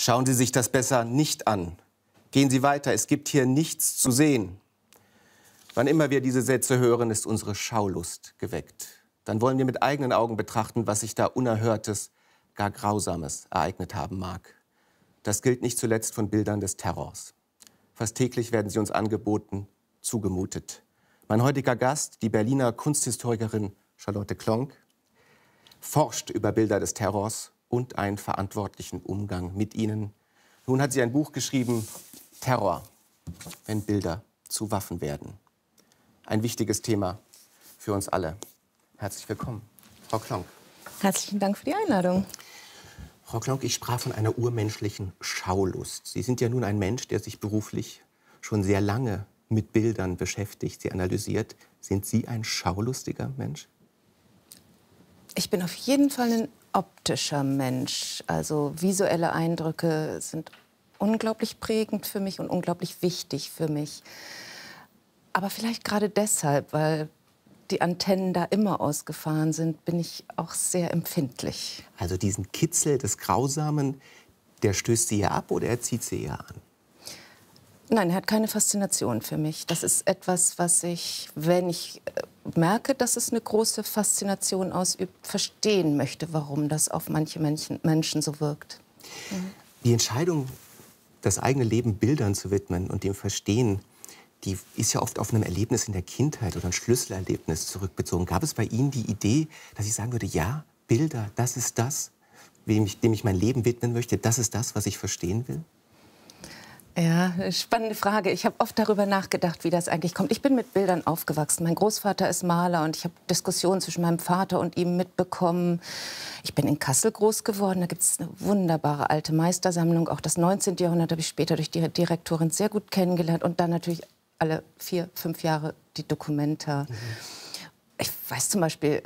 Schauen Sie sich das besser nicht an. Gehen Sie weiter, es gibt hier nichts zu sehen. Wann immer wir diese Sätze hören, ist unsere Schaulust geweckt. Dann wollen wir mit eigenen Augen betrachten, was sich da Unerhörtes, gar Grausames ereignet haben mag. Das gilt nicht zuletzt von Bildern des Terrors. Fast täglich werden sie uns angeboten, zugemutet. Mein heutiger Gast, die Berliner Kunsthistorikerin Charlotte Klonk, forscht über Bilder des Terrors und einen verantwortlichen Umgang mit ihnen. Nun hat sie ein Buch geschrieben, Terror, wenn Bilder zu Waffen werden. Ein wichtiges Thema für uns alle. Herzlich willkommen, Frau Klonk. Herzlichen Dank für die Einladung. Frau Klonk, ich sprach von einer urmenschlichen Schaulust. Sie sind ja nun ein Mensch, der sich beruflich schon sehr lange mit Bildern beschäftigt, sie analysiert. Sind Sie ein schaulustiger Mensch? Ich bin auf jeden Fall ein optischer Mensch. Also visuelle Eindrücke sind unglaublich prägend für mich und unglaublich wichtig für mich. Aber vielleicht gerade deshalb, weil die Antennen da immer ausgefahren sind, bin ich auch sehr empfindlich. Also diesen Kitzel des Grausamen, der stößt Sie ja ab oder er zieht Sie ja an? Nein, er hat keine Faszination für mich. Das ist etwas, was ich, wenn ich merke, dass es eine große Faszination ausübt, verstehen möchte, warum das auf manche Menschen so wirkt. Die Entscheidung, das eigene Leben Bildern zu widmen und dem Verstehen, die ist ja oft auf einem Erlebnis in der Kindheit oder ein Schlüsselerlebnis zurückbezogen. Gab es bei Ihnen die Idee, dass ich sagen würde, ja, Bilder, das ist das, dem ich mein Leben widmen möchte, das ist das, was ich verstehen will? Ja, spannende Frage. Ich habe oft darüber nachgedacht, wie das eigentlich kommt. Ich bin mit Bildern aufgewachsen. Mein Großvater ist Maler und ich habe Diskussionen zwischen meinem Vater und ihm mitbekommen. Ich bin in Kassel groß geworden. Da gibt es eine wunderbare alte Meistersammlung. Auch das 19. Jahrhundert habe ich später durch die Direktorin sehr gut kennengelernt. Und dann natürlich alle 4, 5 Jahre die Dokumenta. Ich weiß zum Beispiel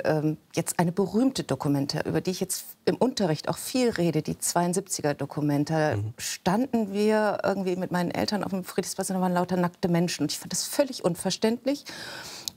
jetzt eine berühmte Dokumenta, über die ich jetzt im Unterricht auch viel rede, die 72er Dokumenta. Da standen wir irgendwie mit meinen Eltern auf dem Friedrichsplatz und da waren lauter nackte Menschen. Und ich fand das völlig unverständlich.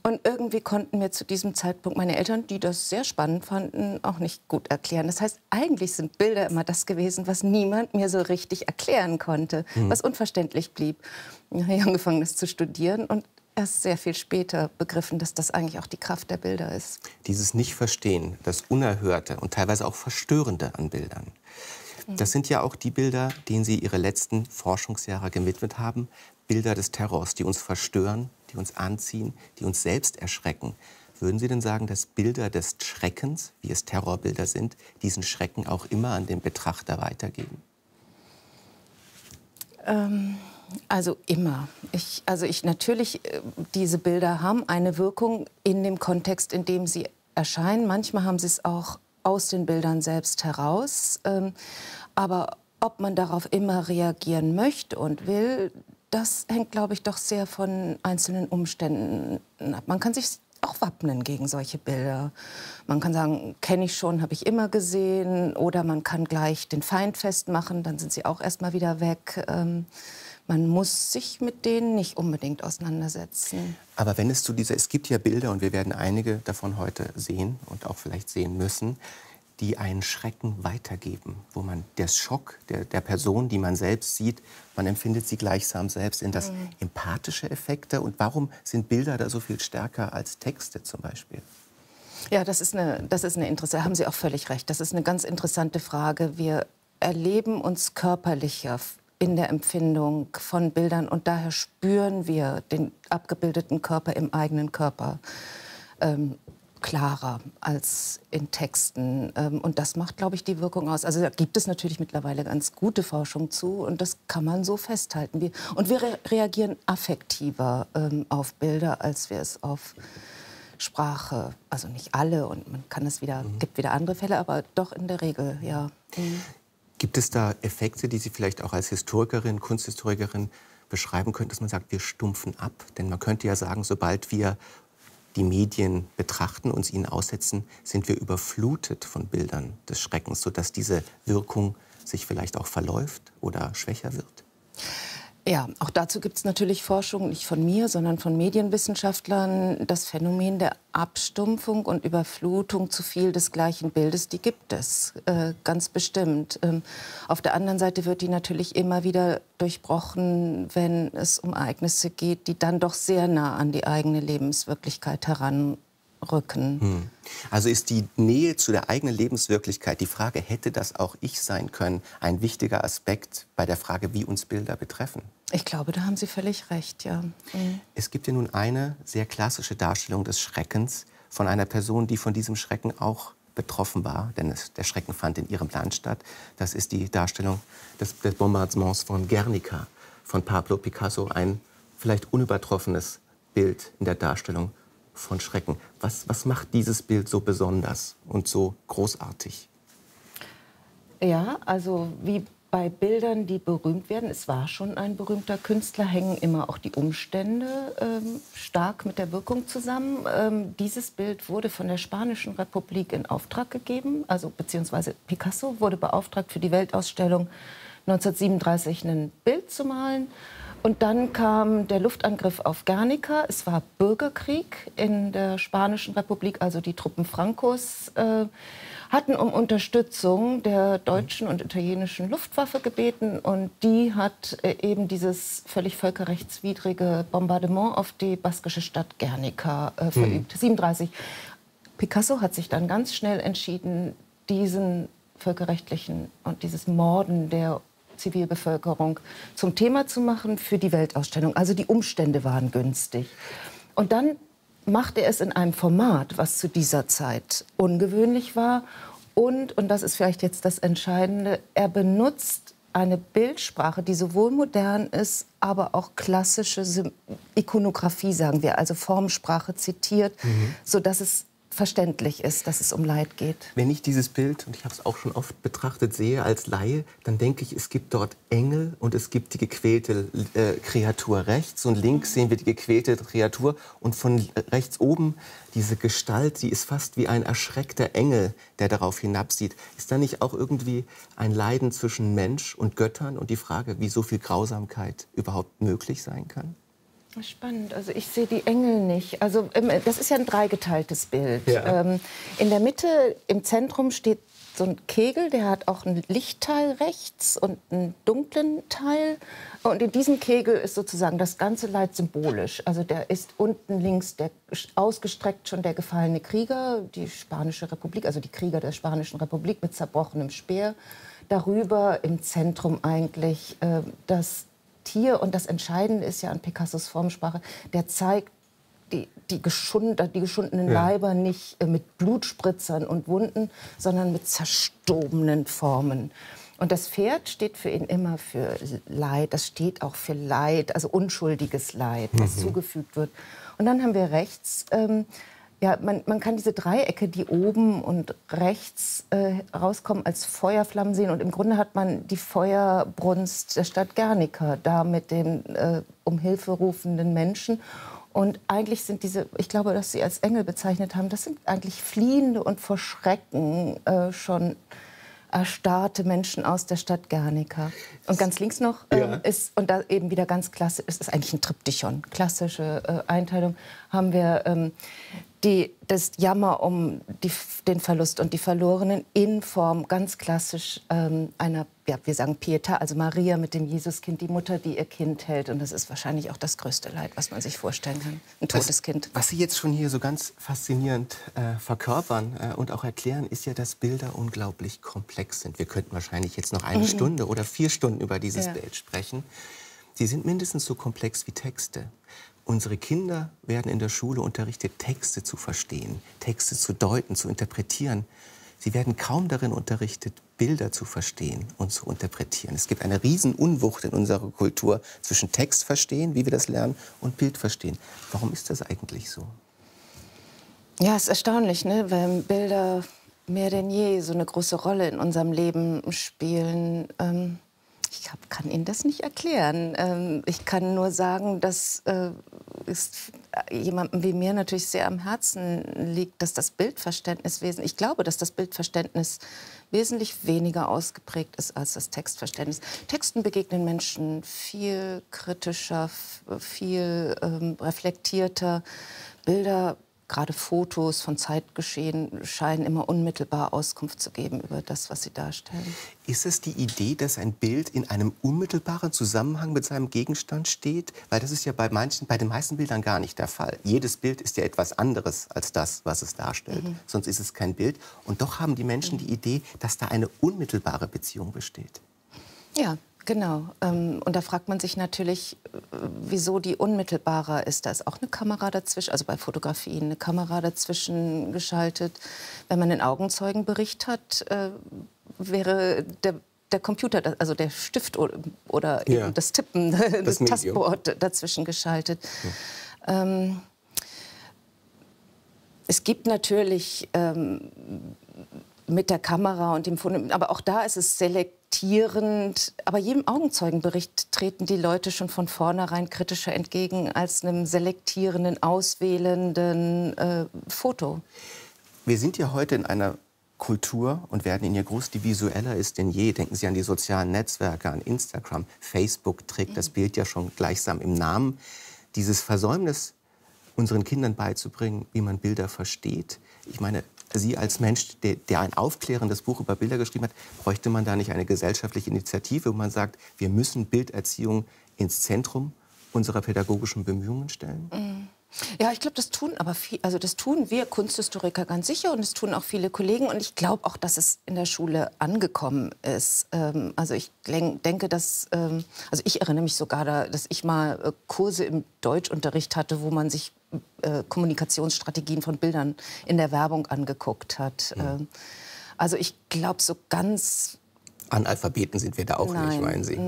Und irgendwie konnten mir zu diesem Zeitpunkt meine Eltern, die das sehr spannend fanden, auch nicht gut erklären. Das heißt, eigentlich sind Bilder immer das gewesen, was niemand mir so richtig erklären konnte, was unverständlich blieb. Ich habe angefangen, das zu studieren und erst sehr viel später begriffen, dass das eigentlich auch die Kraft der Bilder ist. Dieses Nicht-Verstehen, das Unerhörte und teilweise auch Verstörende an Bildern. Das sind ja auch die Bilder, denen Sie Ihre letzten Forschungsjahre gewidmet haben. Bilder des Terrors, die uns verstören, die uns anziehen, die uns selbst erschrecken. Würden Sie denn sagen, dass Bilder des Schreckens, wie es Terrorbilder sind, diesen Schrecken auch immer an den Betrachter weitergeben? Also immer. Natürlich, diese Bilder haben eine Wirkung in dem Kontext, in dem sie erscheinen. Manchmal haben sie es auch aus den Bildern selbst heraus. Aber ob man darauf immer reagieren möchte und will, das hängt, glaube ich, doch sehr von einzelnen Umständen ab. Man kann sich auch wappnen gegen solche Bilder. Man kann sagen, kenne ich schon, habe ich immer gesehen. Oder man kann gleich den Feind festmachen, dann sind sie auch erst mal wieder weg. Man muss sich mit denen nicht unbedingt auseinandersetzen. Aber wenn es es gibt ja Bilder, und wir werden einige davon heute sehen und auch vielleicht sehen müssen, die einen Schrecken weitergeben, wo man der Schock der Person, die man selbst sieht, man empfindet sie gleichsam selbst. Sind das empathische Effekte? Und warum sind Bilder da so viel stärker als Texte zum Beispiel? Ja, das ist eine interessante, haben Sie auch völlig recht. Das ist eine ganz interessante Frage. Wir erleben uns körperlicher in der Empfindung von Bildern und daher spüren wir den abgebildeten Körper im eigenen Körper klarer als in Texten. Und das macht, glaube ich, die Wirkung aus. Also da gibt es natürlich mittlerweile ganz gute Forschung zu und das kann man so festhalten. Und wir reagieren affektiver auf Bilder, als wir es auf Sprache, also nicht alle und man kann es gibt wieder andere Fälle, aber doch in der Regel, ja. Gibt es da Effekte, die Sie vielleicht auch als Historikerin, Kunsthistorikerin beschreiben können, dass man sagt, wir stumpfen ab? Denn man könnte ja sagen, sobald wir die Medien betrachten, uns ihnen aussetzen, sind wir überflutet von Bildern des Schreckens, sodass diese Wirkung sich vielleicht auch verläuft oder schwächer wird? Ja, auch dazu gibt es natürlich Forschung, nicht von mir, sondern von Medienwissenschaftlern. Das Phänomen der Abstumpfung und Überflutung zu viel des gleichen Bildes, die gibt es ganz bestimmt. Auf der anderen Seite wird die natürlich immer wieder durchbrochen, wenn es um Ereignisse geht, die dann doch sehr nah an die eigene Lebenswirklichkeit heranrücken. Also ist die Nähe zu der eigenen Lebenswirklichkeit, die Frage, hätte das auch ich sein können, ein wichtiger Aspekt bei der Frage, wie uns Bilder betreffen? Ich glaube, da haben Sie völlig recht, ja. Es gibt ja nun eine sehr klassische Darstellung des Schreckens von einer Person, die von diesem Schrecken auch betroffen war, denn der Schrecken fand in ihrem Land statt. Das ist die Darstellung des Bombardements von Guernica von Pablo Picasso, ein vielleicht unübertroffenes Bild in der Darstellung von Schrecken. Was macht dieses Bild so besonders und so großartig? Ja, also wie bei Bildern, die berühmt werden, es war schon ein berühmter Künstler, hängen immer auch die Umstände stark mit der Wirkung zusammen. Dieses Bild wurde von der Spanischen Republik in Auftrag gegeben, also beziehungsweise Picasso wurde beauftragt, für die Weltausstellung 1937 ein Bild zu malen. Und dann kam der Luftangriff auf Guernica. Es war Bürgerkrieg in der Spanischen Republik, also die Truppen Francos hatten um Unterstützung der deutschen und italienischen Luftwaffe gebeten. Und die hat eben dieses völlig völkerrechtswidrige Bombardement auf die baskische Stadt Guernica verübt. 37. Picasso hat sich dann ganz schnell entschieden, diesen völkerrechtlichen und dieses Morden der Zivilbevölkerung zum Thema zu machen für die Weltausstellung. Also die Umstände waren günstig. Und dann macht er es in einem Format, was zu dieser Zeit ungewöhnlich war. Und das ist vielleicht jetzt das Entscheidende, er benutzt eine Bildsprache, die sowohl modern ist, aber auch klassische Ikonografie, sagen wir, also Formsprache zitiert, sodass es verständlich ist, dass es um Leid geht. Wenn ich dieses Bild, und ich habe es auch schon oft betrachtet, sehe als Laie, dann denke ich, es gibt dort Engel und es gibt die gequälte Kreatur rechts und links sehen wir die gequälte Kreatur und von rechts oben diese Gestalt, die ist fast wie ein erschreckter Engel, der darauf hinabsieht. Ist da nicht auch irgendwie ein Leiden zwischen Mensch und Göttern und die Frage, wie so viel Grausamkeit überhaupt möglich sein kann? Spannend. Also ich sehe die Engel nicht. Also das ist ja ein dreigeteiltes Bild. Ja. In der Mitte, im Zentrum steht so ein Kegel, der hat auch ein Lichtteil rechts und einen dunklen Teil. Und in diesem Kegel ist sozusagen das ganze Leid symbolisch. Also der ist unten links ausgestreckt schon der gefallene Krieger, die Spanische Republik, also die Krieger der Spanischen Republik mit zerbrochenem Speer. Darüber im Zentrum eigentlich das Tier. Und das Entscheidende ist ja an Picassos Formsprache, der zeigt die geschundenen Leiber nicht mit Blutspritzern und Wunden, sondern mit zerstobenen Formen. Und das Pferd steht für ihn immer für Leid, das steht auch für Leid, also unschuldiges Leid, was zugefügt wird. Und dann haben wir rechts, man kann diese Dreiecke, die oben und rechts rauskommen, als Feuerflammen sehen. Und im Grunde hat man die Feuerbrunst der Stadt Guernica, da mit den um Hilfe rufenden Menschen. Und eigentlich sind diese, ich glaube, dass Sie als Engel bezeichnet haben, das sind eigentlich fliehende und vor Schrecken schon erstarrte Menschen aus der Stadt Guernica. Und ganz links noch ist, und da eben wieder ganz klassisch, es ist eigentlich ein Triptychon, klassische Einteilung, haben wir das Jammer um den Verlust und die Verlorenen in Form ganz klassisch einer, wir sagen Pietà, also Maria mit dem Jesuskind, die Mutter, die ihr Kind hält. Und das ist wahrscheinlich auch das größte Leid, was man sich vorstellen kann, ein totes Kind. Was Sie jetzt schon hier so ganz faszinierend verkörpern und auch erklären, ist ja, dass Bilder unglaublich komplex sind. Wir könnten wahrscheinlich jetzt noch eine Stunde oder 4 Stunden über dieses Bild sprechen. Sie sind mindestens so komplex wie Texte. Unsere Kinder werden in der Schule unterrichtet, Texte zu verstehen, Texte zu deuten, zu interpretieren. Sie werden kaum darin unterrichtet, Bilder zu verstehen und zu interpretieren. Es gibt eine Riesenunwucht in unserer Kultur zwischen Text verstehen, wie wir das lernen, und Bild verstehen. Warum ist das eigentlich so? Ja, es ist erstaunlich, ne? Weil Bilder mehr denn je so eine große Rolle in unserem Leben spielen. kann Ihnen das nicht erklären. Ich kann nur sagen, dass es jemandem wie mir natürlich sehr am Herzen liegt, dass das Bildverständnis ich glaube, dass das Bildverständnis wesentlich weniger ausgeprägt ist als das Textverständnis. Texten begegnen Menschen viel kritischer, viel reflektierter. Bilder, gerade Fotos von Zeitgeschehen, scheinen immer unmittelbar Auskunft zu geben über das, was sie darstellen. Ist es die Idee, dass ein Bild in einem unmittelbaren Zusammenhang mit seinem Gegenstand steht? Weil das ist ja bei den meisten Bildern gar nicht der Fall. Jedes Bild ist ja etwas anderes als das, was es darstellt. Sonst ist es kein Bild. Und doch haben die Menschen die Idee, dass da eine unmittelbare Beziehung besteht. Ja. Genau. Und da fragt man sich natürlich, wieso die unmittelbarer ist. Da ist auch eine Kamera dazwischen, also bei Fotografien eine Kamera dazwischen geschaltet. Wenn man einen Augenzeugenbericht hat, wäre der Computer, also der Stift oder eben das Tippen, das Tastboard dazwischen geschaltet. Ja. Es gibt natürlich mit der Kamera und dem Foto, aber auch da ist es selektierend. Aber jedem Augenzeugenbericht treten die Leute schon von vornherein kritischer entgegen als einem selektierenden, auswählenden Foto. Wir sind ja heute in einer Kultur und werden in ihr groß, die visueller ist denn je. Denken Sie an die sozialen Netzwerke, an Instagram. Facebook trägt das Bild ja schon gleichsam im Namen. Dieses Versäumnis, unseren Kindern beizubringen, wie man Bilder versteht. Ich meine, Sie als Mensch, der ein aufklärendes Buch über Bilder geschrieben hat, bräuchte man da nicht eine gesellschaftliche Initiative, wo man sagt, wir müssen Bilderziehung ins Zentrum unserer pädagogischen Bemühungen stellen? Ja, ich glaube, das tun das tun wir Kunsthistoriker ganz sicher und das tun auch viele Kollegen. Und ich glaube auch, dass es in der Schule angekommen ist. Also ich denke, also ich erinnere mich sogar, dass ich mal Kurse im Deutschunterricht hatte, wo man sich Kommunikationsstrategien von Bildern in der Werbung angeguckt hat. Also ich glaube, so ganz... Analphabeten sind wir da auch nicht, meinen Sie?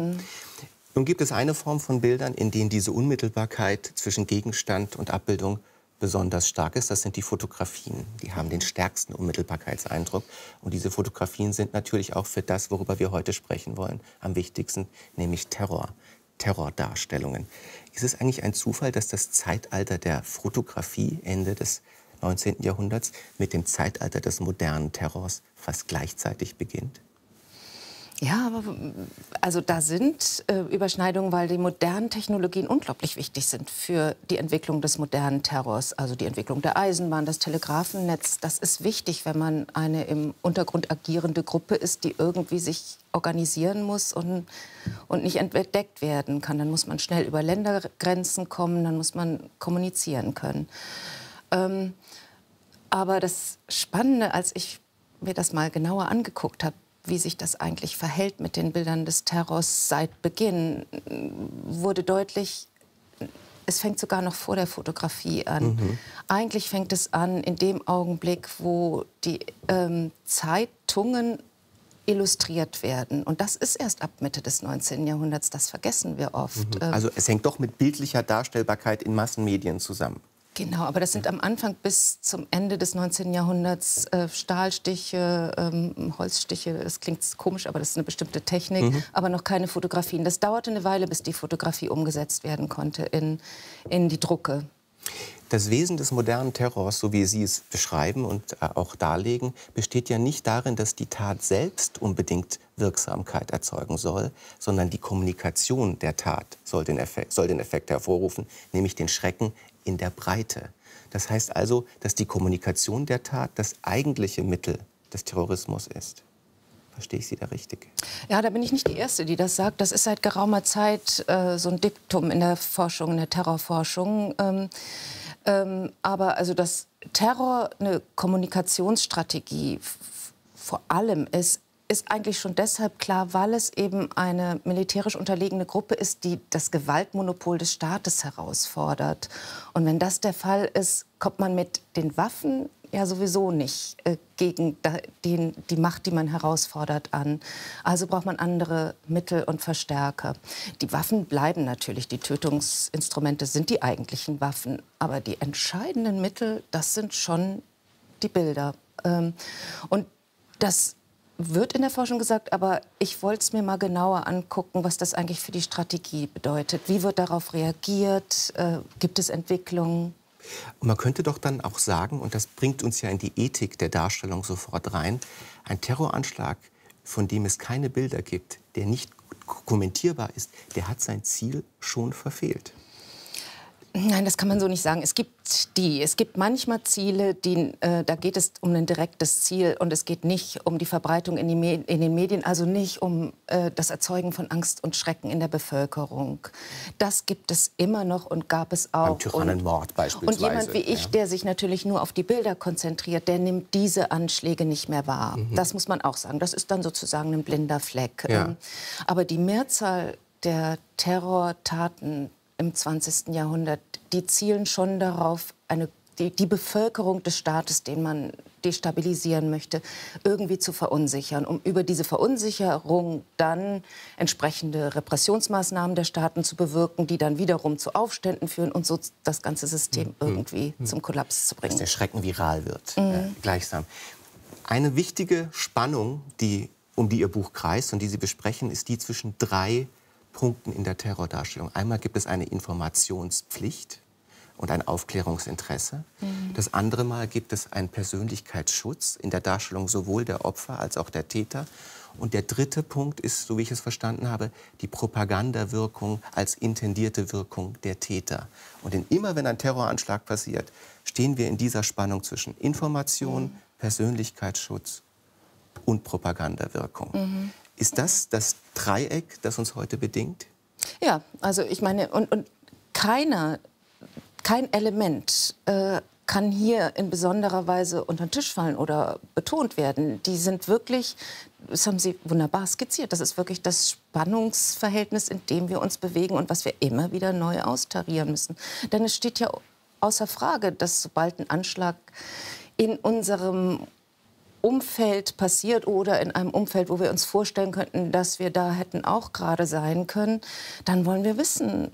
Nun gibt es eine Form von Bildern, in denen diese Unmittelbarkeit zwischen Gegenstand und Abbildung besonders stark ist. Das sind die Fotografien. Die haben den stärksten Unmittelbarkeitseindruck. Und diese Fotografien sind natürlich auch für das, worüber wir heute sprechen wollen, am wichtigsten, nämlich Terrordarstellungen. Ist es eigentlich ein Zufall, dass das Zeitalter der Fotografie Ende des 19. Jahrhunderts mit dem Zeitalter des modernen Terrors fast gleichzeitig beginnt? Ja, aber also da sind Überschneidungen, weil die modernen Technologien unglaublich wichtig sind für die Entwicklung des modernen Terrors. Also die Entwicklung der Eisenbahn, das Telegrafennetz. Das ist wichtig, wenn man eine im Untergrund agierende Gruppe ist, die irgendwie sich organisieren muss und nicht entdeckt werden kann. Dann muss man schnell über Ländergrenzen kommen, dann muss man kommunizieren können. Aber das Spannende, als ich mir das mal genauer angeguckt habe, wie sich das eigentlich verhält mit den Bildern des Terrors seit Beginn, wurde deutlich, es fängt sogar noch vor der Fotografie an. Eigentlich fängt es an in dem Augenblick, wo die Zeitungen illustriert werden. Und das ist erst ab Mitte des 19. Jahrhunderts, das vergessen wir oft. Also es hängt doch mit bildlicher Darstellbarkeit in Massenmedien zusammen. Genau, aber das sind am Anfang bis zum Ende des 19. Jahrhunderts Stahlstiche, Holzstiche. Das klingt komisch, aber das ist eine bestimmte Technik, aber noch keine Fotografien. Das dauerte eine Weile, bis die Fotografie umgesetzt werden konnte in die Drucke. Das Wesen des modernen Terrors, so wie Sie es beschreiben und auch darlegen, besteht ja nicht darin, dass die Tat selbst unbedingt Wirksamkeit erzeugen soll, sondern die Kommunikation der Tat soll den Effekt hervorrufen, nämlich den Schrecken in der Breite. Das heißt also, dass die Kommunikation der Tat das eigentliche Mittel des Terrorismus ist. Verstehe ich Sie da richtig? Ja, da bin ich nicht die Erste, die das sagt. Das ist seit geraumer Zeit so ein Diktum in der Forschung, in der Terrorforschung. Aber also, dass Terror eine Kommunikationsstrategie vor allem ist eigentlich schon deshalb klar, weil es eben eine militärisch unterlegene Gruppe ist, die das Gewaltmonopol des Staates herausfordert. Und wenn das der Fall ist, kommt man mit den Waffen ja sowieso nicht gegen die Macht, die man herausfordert, an. Also braucht man andere Mittel und Verstärker. Die Waffen bleiben natürlich, die Tötungsinstrumente sind die eigentlichen Waffen. Aber die entscheidenden Mittel, das sind schon die Bilder. Und das wird in der Forschung gesagt, aber ich wollte es mir mal genauer angucken, was das eigentlich für die Strategie bedeutet. Wie wird darauf reagiert? Gibt es Entwicklungen? Und man könnte doch dann auch sagen, und das bringt uns ja in die Ethik der Darstellung sofort rein, ein Terroranschlag, von dem es keine Bilder gibt, der nicht kommentierbar ist, der hat sein Ziel schon verfehlt. Nein, das kann man so nicht sagen. Es gibt manchmal Ziele, da geht es um ein direktes Ziel und es geht nicht um die Verbreitung in den Medien, also nicht um das Erzeugen von Angst und Schrecken in der Bevölkerung. Das gibt es immer noch und gab es auch. Beim Tyrannenmord beispielsweise. Und jemand wie ich, der sich natürlich nur auf die Bilder konzentriert, der nimmt diese Anschläge nicht mehr wahr. Das muss man auch sagen. Das ist dann sozusagen ein blinder Fleck. Ja. Aber die Mehrzahl der Terrortaten im 20. Jahrhundert, die zielen schon darauf, die Bevölkerung des Staates, den man destabilisieren möchte, irgendwie zu verunsichern, um über diese Verunsicherung dann entsprechende Repressionsmaßnahmen der Staaten zu bewirken, die dann wiederum zu Aufständen führen und so das ganze System irgendwie zum Kollaps zu bringen. Dass der Schrecken viral wird, gleichsam. Eine wichtige Spannung, um die Ihr Buch kreist und die Sie besprechen, ist die zwischen 3 Punkten in der Terrordarstellung. Einmal gibt es eine Informationspflicht und ein Aufklärungsinteresse. Das andere Mal gibt es einen Persönlichkeitsschutz in der Darstellung sowohl der Opfer als auch der Täter. Und der dritte Punkt ist, so wie ich es verstanden habe, die Propagandawirkung als intendierte Wirkung der Täter. Und immer wenn ein Terroranschlag passiert, stehen wir in dieser Spannung zwischen Information, Persönlichkeitsschutz und Propagandawirkung. Ist das das Dreieck, das uns heute bedingt? Ja, also ich meine, und kein Element kann hier in besonderer Weise unter den Tisch fallen oder betont werden. Die sind wirklich, das haben Sie wunderbar skizziert, das ist wirklich das Spannungsverhältnis, in dem wir uns bewegen und was wir immer wieder neu austarieren müssen. Denn es steht ja außer Frage, dass sobald ein Anschlag in unserem Umfeld passiert oder in einem Umfeld, wo wir uns vorstellen könnten, dass wir da hätten auch gerade sein können, dann wollen wir wissen,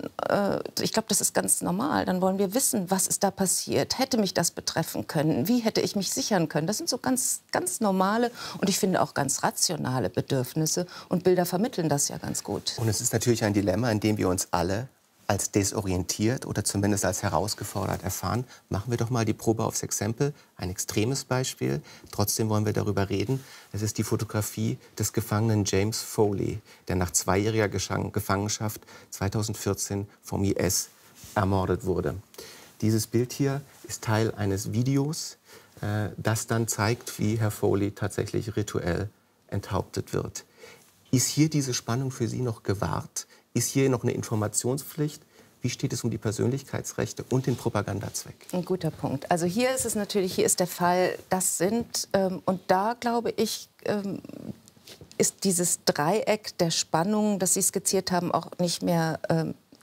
ich glaube, das ist ganz normal, dann wollen wir wissen, was ist da passiert, hätte mich das betreffen können, wie hätte ich mich sichern können. Das sind so ganz, ganz normale und ich finde auch ganz rationale Bedürfnisse und Bilder vermitteln das ja ganz gut. Und es ist natürlich ein Dilemma, in dem wir uns alle als desorientiert oder zumindest als herausgefordert erfahren. Machen wir doch mal die Probe aufs Exempel. Ein extremes Beispiel. Trotzdem wollen wir darüber reden. Es ist die Fotografie des Gefangenen James Foley, der nach 2-jähriger Gefangenschaft 2014 vom IS ermordet wurde. Dieses Bild hier ist Teil eines Videos, das dann zeigt, wie Herr Foley tatsächlich rituell enthauptet wird. Ist hier diese Spannung für Sie noch gewahrt? Ist hier noch eine Informationspflicht? Wie steht es um die Persönlichkeitsrechte und den Propagandazweck? Ein guter Punkt. Also hier ist es natürlich, hier ist der Fall, das sind, und da glaube ich, ist dieses Dreieck der Spannung, das Sie skizziert haben, auch nicht mehr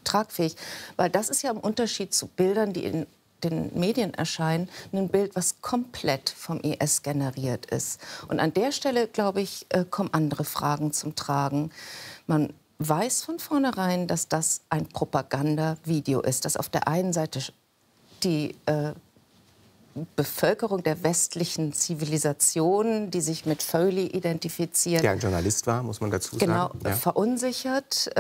tragfähig. Weil das ist ja im Unterschied zu Bildern, die in den Medien erscheinen, ein Bild, was komplett vom IS generiert ist. Und an der Stelle, glaube ich, kommen andere Fragen zum Tragen. Man weiß von vornherein, dass das ein Propagandavideo ist, dass auf der einen Seite die Bevölkerung der westlichen Zivilisation, die sich mit Foley identifiziert. Der ein Journalist war, muss man dazu sagen. Genau, ja. Verunsichert.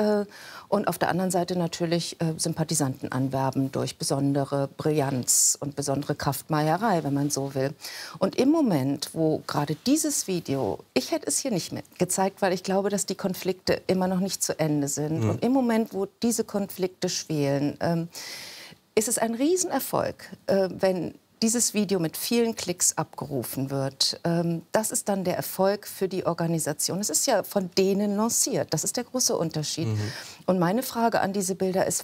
Und auf der anderen Seite natürlich Sympathisanten anwerben durch besondere Brillanz und besondere Kraftmeierei, wenn man so will. Und im Moment, wo gerade dieses Video, ich hätte es hier nicht mehr gezeigt, weil ich glaube, dass die Konflikte immer noch nicht zu Ende sind. Und im Moment, wo diese Konflikte schwelen, ist es ein Riesenerfolg, wenn dieses Video mit vielen Klicks abgerufen wird. Das ist dann der Erfolg für die Organisation. Es ist ja von denen lanciert. Das ist der große Unterschied. Und meine Frage an diese Bilder ist,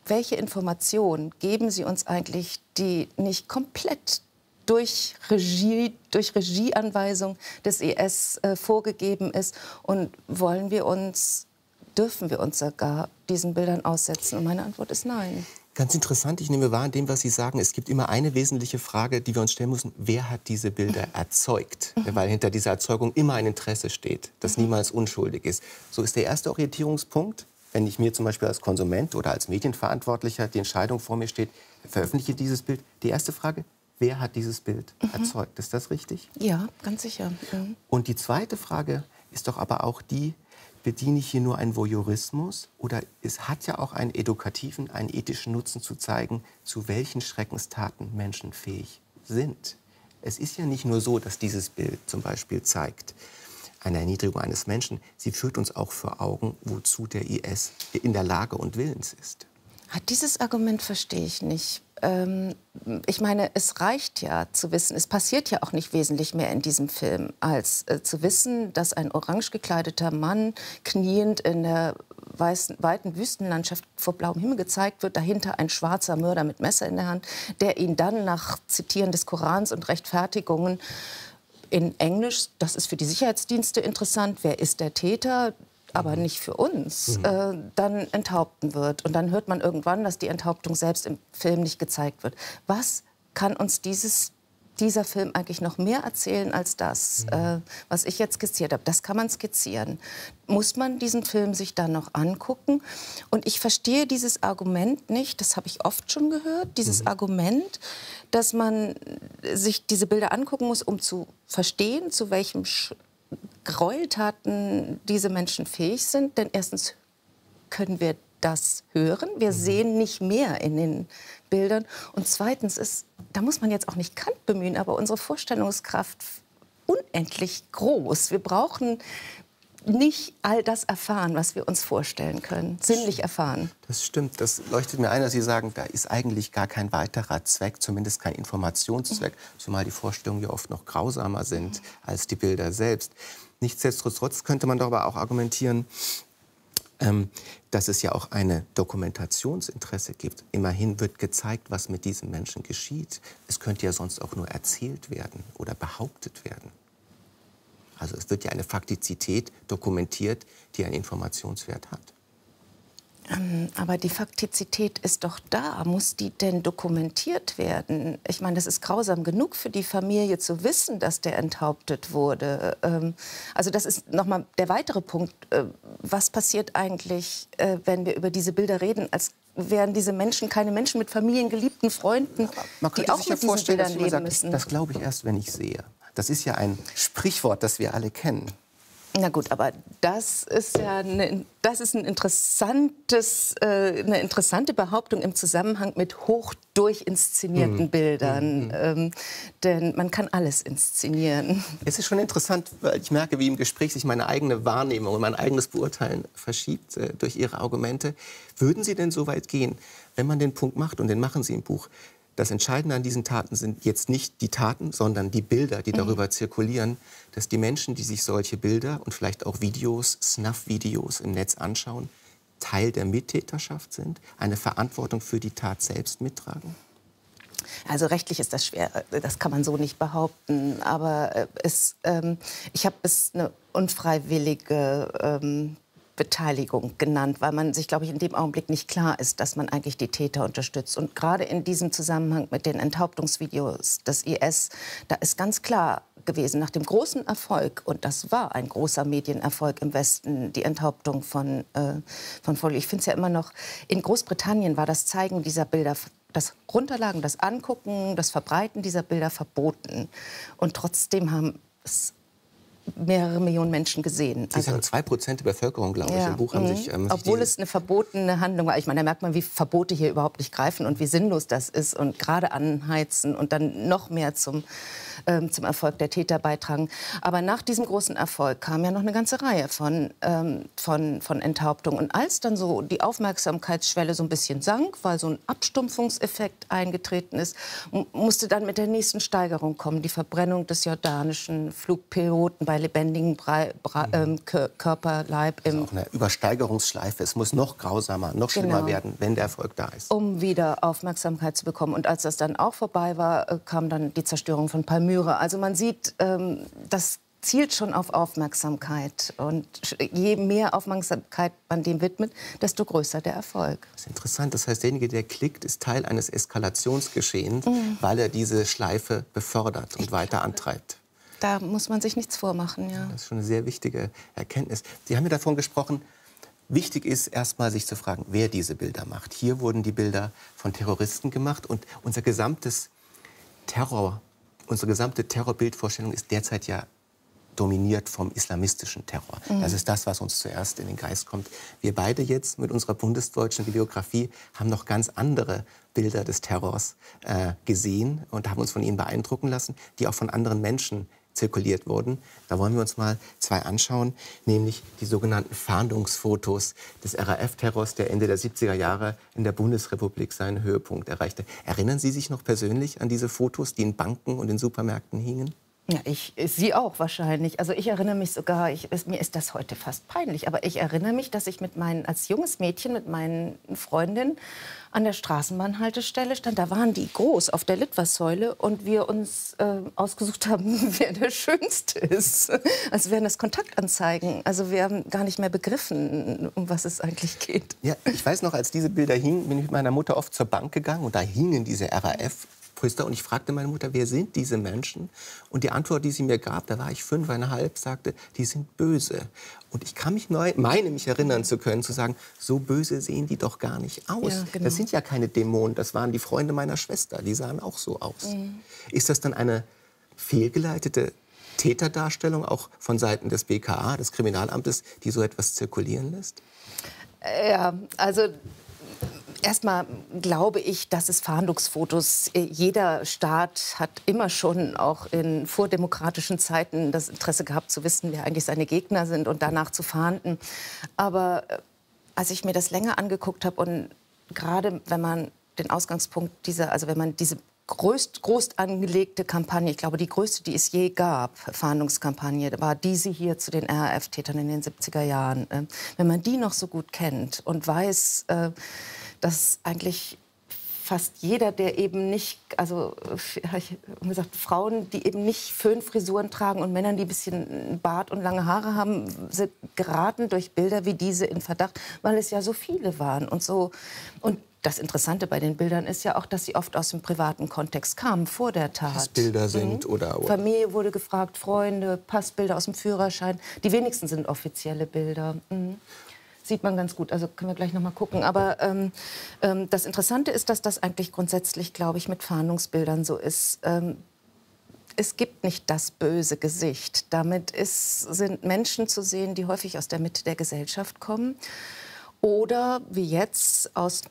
welche Informationen geben sie uns eigentlich, die nicht komplett durch Regieanweisung des IS vorgegeben ist? Und dürfen wir uns sogar diesen Bildern aussetzen? Und meine Antwort ist nein. Ganz interessant, ich nehme wahr, in dem, was Sie sagen, es gibt immer eine wesentliche Frage, die wir uns stellen müssen. Wer hat diese Bilder erzeugt? Weil hinter dieser Erzeugung immer ein Interesse steht, das niemals unschuldig ist. So ist der erste Orientierungspunkt, wenn ich mir zum Beispiel als Konsument oder als Medienverantwortlicher die Entscheidung vor mir steht, veröffentliche dieses Bild. Die erste Frage, wer hat dieses Bild erzeugt. Ist das richtig? Ja, ganz sicher. Mhm. Und die zweite Frage ist doch aber auch die, bediene ich hier nur einen Voyeurismus oder es hat ja auch einen edukativen, einen ethischen Nutzen zu zeigen, zu welchen Schreckenstaten Menschen fähig sind. Es ist ja nicht nur so, dass dieses Bild zum Beispiel zeigt eine Erniedrigung eines Menschen. Sie führt uns auch vor Augen, wozu der IS in der Lage und willens ist. Dieses Argument verstehe ich nicht. Ich meine, es reicht ja zu wissen, es passiert ja auch nicht wesentlich mehr in diesem Film, als zu wissen, dass ein orange gekleideter Mann kniend in der weiten Wüstenlandschaft vor blauem Himmel gezeigt wird, dahinter ein schwarzer Mörder mit Messer in der Hand, der ihn dann nach Zitieren des Korans und Rechtfertigungen in Englisch, das ist für die Sicherheitsdienste interessant, wer ist der Täter, aber nicht für uns, dann enthaupten wird. Und dann hört man irgendwann, dass die Enthauptung selbst im Film nicht gezeigt wird. Was kann uns dieser Film eigentlich noch mehr erzählen als das, was ich jetzt skizziert habe? Das kann man skizzieren. Muss man diesen Film sich dann noch angucken? Und ich verstehe dieses Argument nicht, das habe ich oft schon gehört, dieses Argument, dass man sich diese Bilder angucken muss, um zu verstehen, zu welchem Gräueltaten diese Menschen fähig sind. Denn erstens können wir das hören. Wir sehen nicht mehr in den Bildern. Und zweitens ist, da muss man jetzt auch nicht Kant bemühen, aber unsere Vorstellungskraft unendlich groß. Wir brauchen nicht all das erfahren, was wir uns vorstellen können, sinnlich erfahren. Das stimmt. Das leuchtet mir ein, dass Sie sagen, da ist eigentlich gar kein weiterer Zweck, zumindest kein Informationszweck, zumal die Vorstellungen ja oft noch grausamer sind als die Bilder selbst. Nichtsdestotrotz könnte man darüber auch argumentieren, dass es ja auch ein Dokumentationsinteresse gibt. Immerhin wird gezeigt, was mit diesen Menschen geschieht. Es könnte ja sonst auch nur erzählt werden oder behauptet werden. Also es wird ja eine Faktizität dokumentiert, die einen Informationswert hat. Aber die Faktizität ist doch da. Muss die denn dokumentiert werden? Ich meine, das ist grausam genug für die Familie zu wissen, dass der enthauptet wurde. Also das ist noch mal der weitere Punkt. Was passiert eigentlich, wenn wir über diese Bilder reden, als wären diese Menschen keine Menschen mit Familien, geliebten Freunden, die auch mit diesen Bildern leben müssen? Das glaube ich erst, wenn ich sehe. Das ist ja ein Sprichwort, das wir alle kennen. Na gut, aber das ist ja eine interessante Behauptung im Zusammenhang mit hoch durchinszenierten Bildern. Denn man kann alles inszenieren. Es ist schon interessant, weil ich merke, wie im Gespräch sich meine eigene Wahrnehmung und mein eigenes Beurteilen verschiebt durch Ihre Argumente. Würden Sie denn so weit gehen, wenn man den Punkt macht, und den machen Sie im Buch, das Entscheidende an diesen Taten sind jetzt nicht die Taten, sondern die Bilder, die darüber zirkulieren, dass die Menschen, die sich solche Bilder und vielleicht auch Videos, Snuff-Videos im Netz anschauen, Teil der Mittäterschaft sind, eine Verantwortung für die Tat selbst mittragen? Also rechtlich ist das schwer, das kann man so nicht behaupten. Aber ich habe es eine unfreiwillige Beteiligung genannt, weil man sich, glaube ich, in dem Augenblick nicht klar ist, dass man eigentlich die Täter unterstützt. Und gerade in diesem Zusammenhang mit den Enthauptungsvideos des IS, da ist ganz klar gewesen, nach dem großen Erfolg, und das war ein großer Medienerfolg im Westen, die Enthauptung von Foley. Ich finde es ja immer noch, in Großbritannien war das Zeigen dieser Bilder, das Runterladen, das Angucken, das Verbreiten dieser Bilder verboten. Und trotzdem haben es mehrere Millionen Menschen gesehen. Sie sagen 2% der Bevölkerung, glaube ich, im Buch haben sich... Obwohl es eine verbotene Handlung war. Ich meine, da merkt man, wie Verbote hier überhaupt nicht greifen und wie sinnlos das ist. Und gerade anheizen und dann noch mehr zum Erfolg der Täter beitragen. Aber nach diesem großen Erfolg kam ja noch eine ganze Reihe von Enthauptungen. Und als dann so die Aufmerksamkeitsschwelle so ein bisschen sank, weil so ein Abstumpfungseffekt eingetreten ist, musste dann mit der nächsten Steigerung kommen. Die Verbrennung des jordanischen Flugpiloten bei lebendigem Körperleib. Das ist auch eine Übersteigerungsschleife. Es muss noch grausamer, noch schlimmer werden, wenn der Erfolg da ist. Um wieder Aufmerksamkeit zu bekommen. Und als das dann auch vorbei war, kam dann die Zerstörung von Palmyra. Also man sieht, das zielt schon auf Aufmerksamkeit. Und je mehr Aufmerksamkeit man dem widmet, desto größer der Erfolg. Das ist interessant. Das heißt, derjenige, der klickt, ist Teil eines Eskalationsgeschehens, weil er diese Schleife befördert und weiter antreibt. Da muss man sich nichts vormachen, ja. Das ist schon eine sehr wichtige Erkenntnis. Sie haben ja davon gesprochen, wichtig ist erstmal sich zu fragen, wer diese Bilder macht. Hier wurden die Bilder von Terroristen gemacht und unser gesamtes Terror, unsere gesamte Terrorbildvorstellung ist derzeit ja dominiert vom islamistischen Terror. Das ist das, was uns zuerst in den Geist kommt. Wir beide jetzt mit unserer bundesdeutschen Bibliografie haben noch ganz andere Bilder des Terrors gesehen und haben uns von ihnen beeindrucken lassen, die auch von anderen Menschen zirkuliert wurden. Da wollen wir uns mal zwei anschauen, nämlich die sogenannten Fahndungsfotos des RAF-Terrors, der Ende der 70er Jahre in der Bundesrepublik seinen Höhepunkt erreichte. Erinnern Sie sich noch persönlich an diese Fotos, die in Banken und in Supermärkten hingen? Ja, Sie auch wahrscheinlich. Also ich erinnere mich sogar, mir ist das heute fast peinlich, aber ich erinnere mich, dass ich als junges Mädchen mit meinen Freundinnen an der Straßenbahnhaltestelle stand. Da waren die groß auf der Litfaßsäule und wir uns ausgesucht haben, wer der Schönste ist. Also wären das Kontaktanzeigen. Also wir haben gar nicht mehr begriffen, um was es eigentlich geht. Ja, ich weiß noch, als diese Bilder hingen, bin ich mit meiner Mutter oft zur Bank gegangen und da hingen diese RAF. Und ich fragte meine Mutter, wer sind diese Menschen? Und die Antwort, die sie mir gab, da war ich 5,5, sagte, die sind böse. Und ich kann mich mich erinnern zu können, zu sagen, so böse sehen die doch gar nicht aus. Ja, genau. Das sind ja keine Dämonen, das waren die Freunde meiner Schwester, die sahen auch so aus. Ist das dann eine fehlgeleitete Täterdarstellung auch von Seiten des BKA, des Kriminalamtes, die so etwas zirkulieren lässt? Ja, also erstmal glaube ich, dass es Fahndungsfotos, jeder Staat hat immer schon auch in vordemokratischen Zeiten das Interesse gehabt zu wissen, wer eigentlich seine Gegner sind und danach zu fahnden. Aber als ich mir das länger angeguckt habe und gerade wenn man den Ausgangspunkt wenn man diese groß angelegte Kampagne, ich glaube, die größte, die es je gab, Fahndungskampagne, war diese hier zu den RAF-Tätern in den 70er Jahren. Wenn man die noch so gut kennt und weiß, dass eigentlich fast jeder, der eben nicht, also ich habe gesagt, Frauen, die eben nicht Föhnfrisuren tragen und Männern, die ein bisschen Bart und lange Haare haben, sind geraten durch Bilder wie diese in Verdacht, weil es ja so viele waren und so. Und das Interessante bei den Bildern ist ja auch, dass sie oft aus dem privaten Kontext kamen, vor der Tat. Passbilder sind oder... Familie wurde gefragt, Freunde, Passbilder aus dem Führerschein. Die wenigsten sind offizielle Bilder. Sieht man ganz gut, also können wir gleich noch mal gucken. Aber das Interessante ist, dass das eigentlich grundsätzlich, glaube ich, mit Fahndungsbildern so ist. Es gibt nicht das böse Gesicht. Damit sind Menschen zu sehen, die häufig aus der Mitte der Gesellschaft kommen oder wie jetzt aus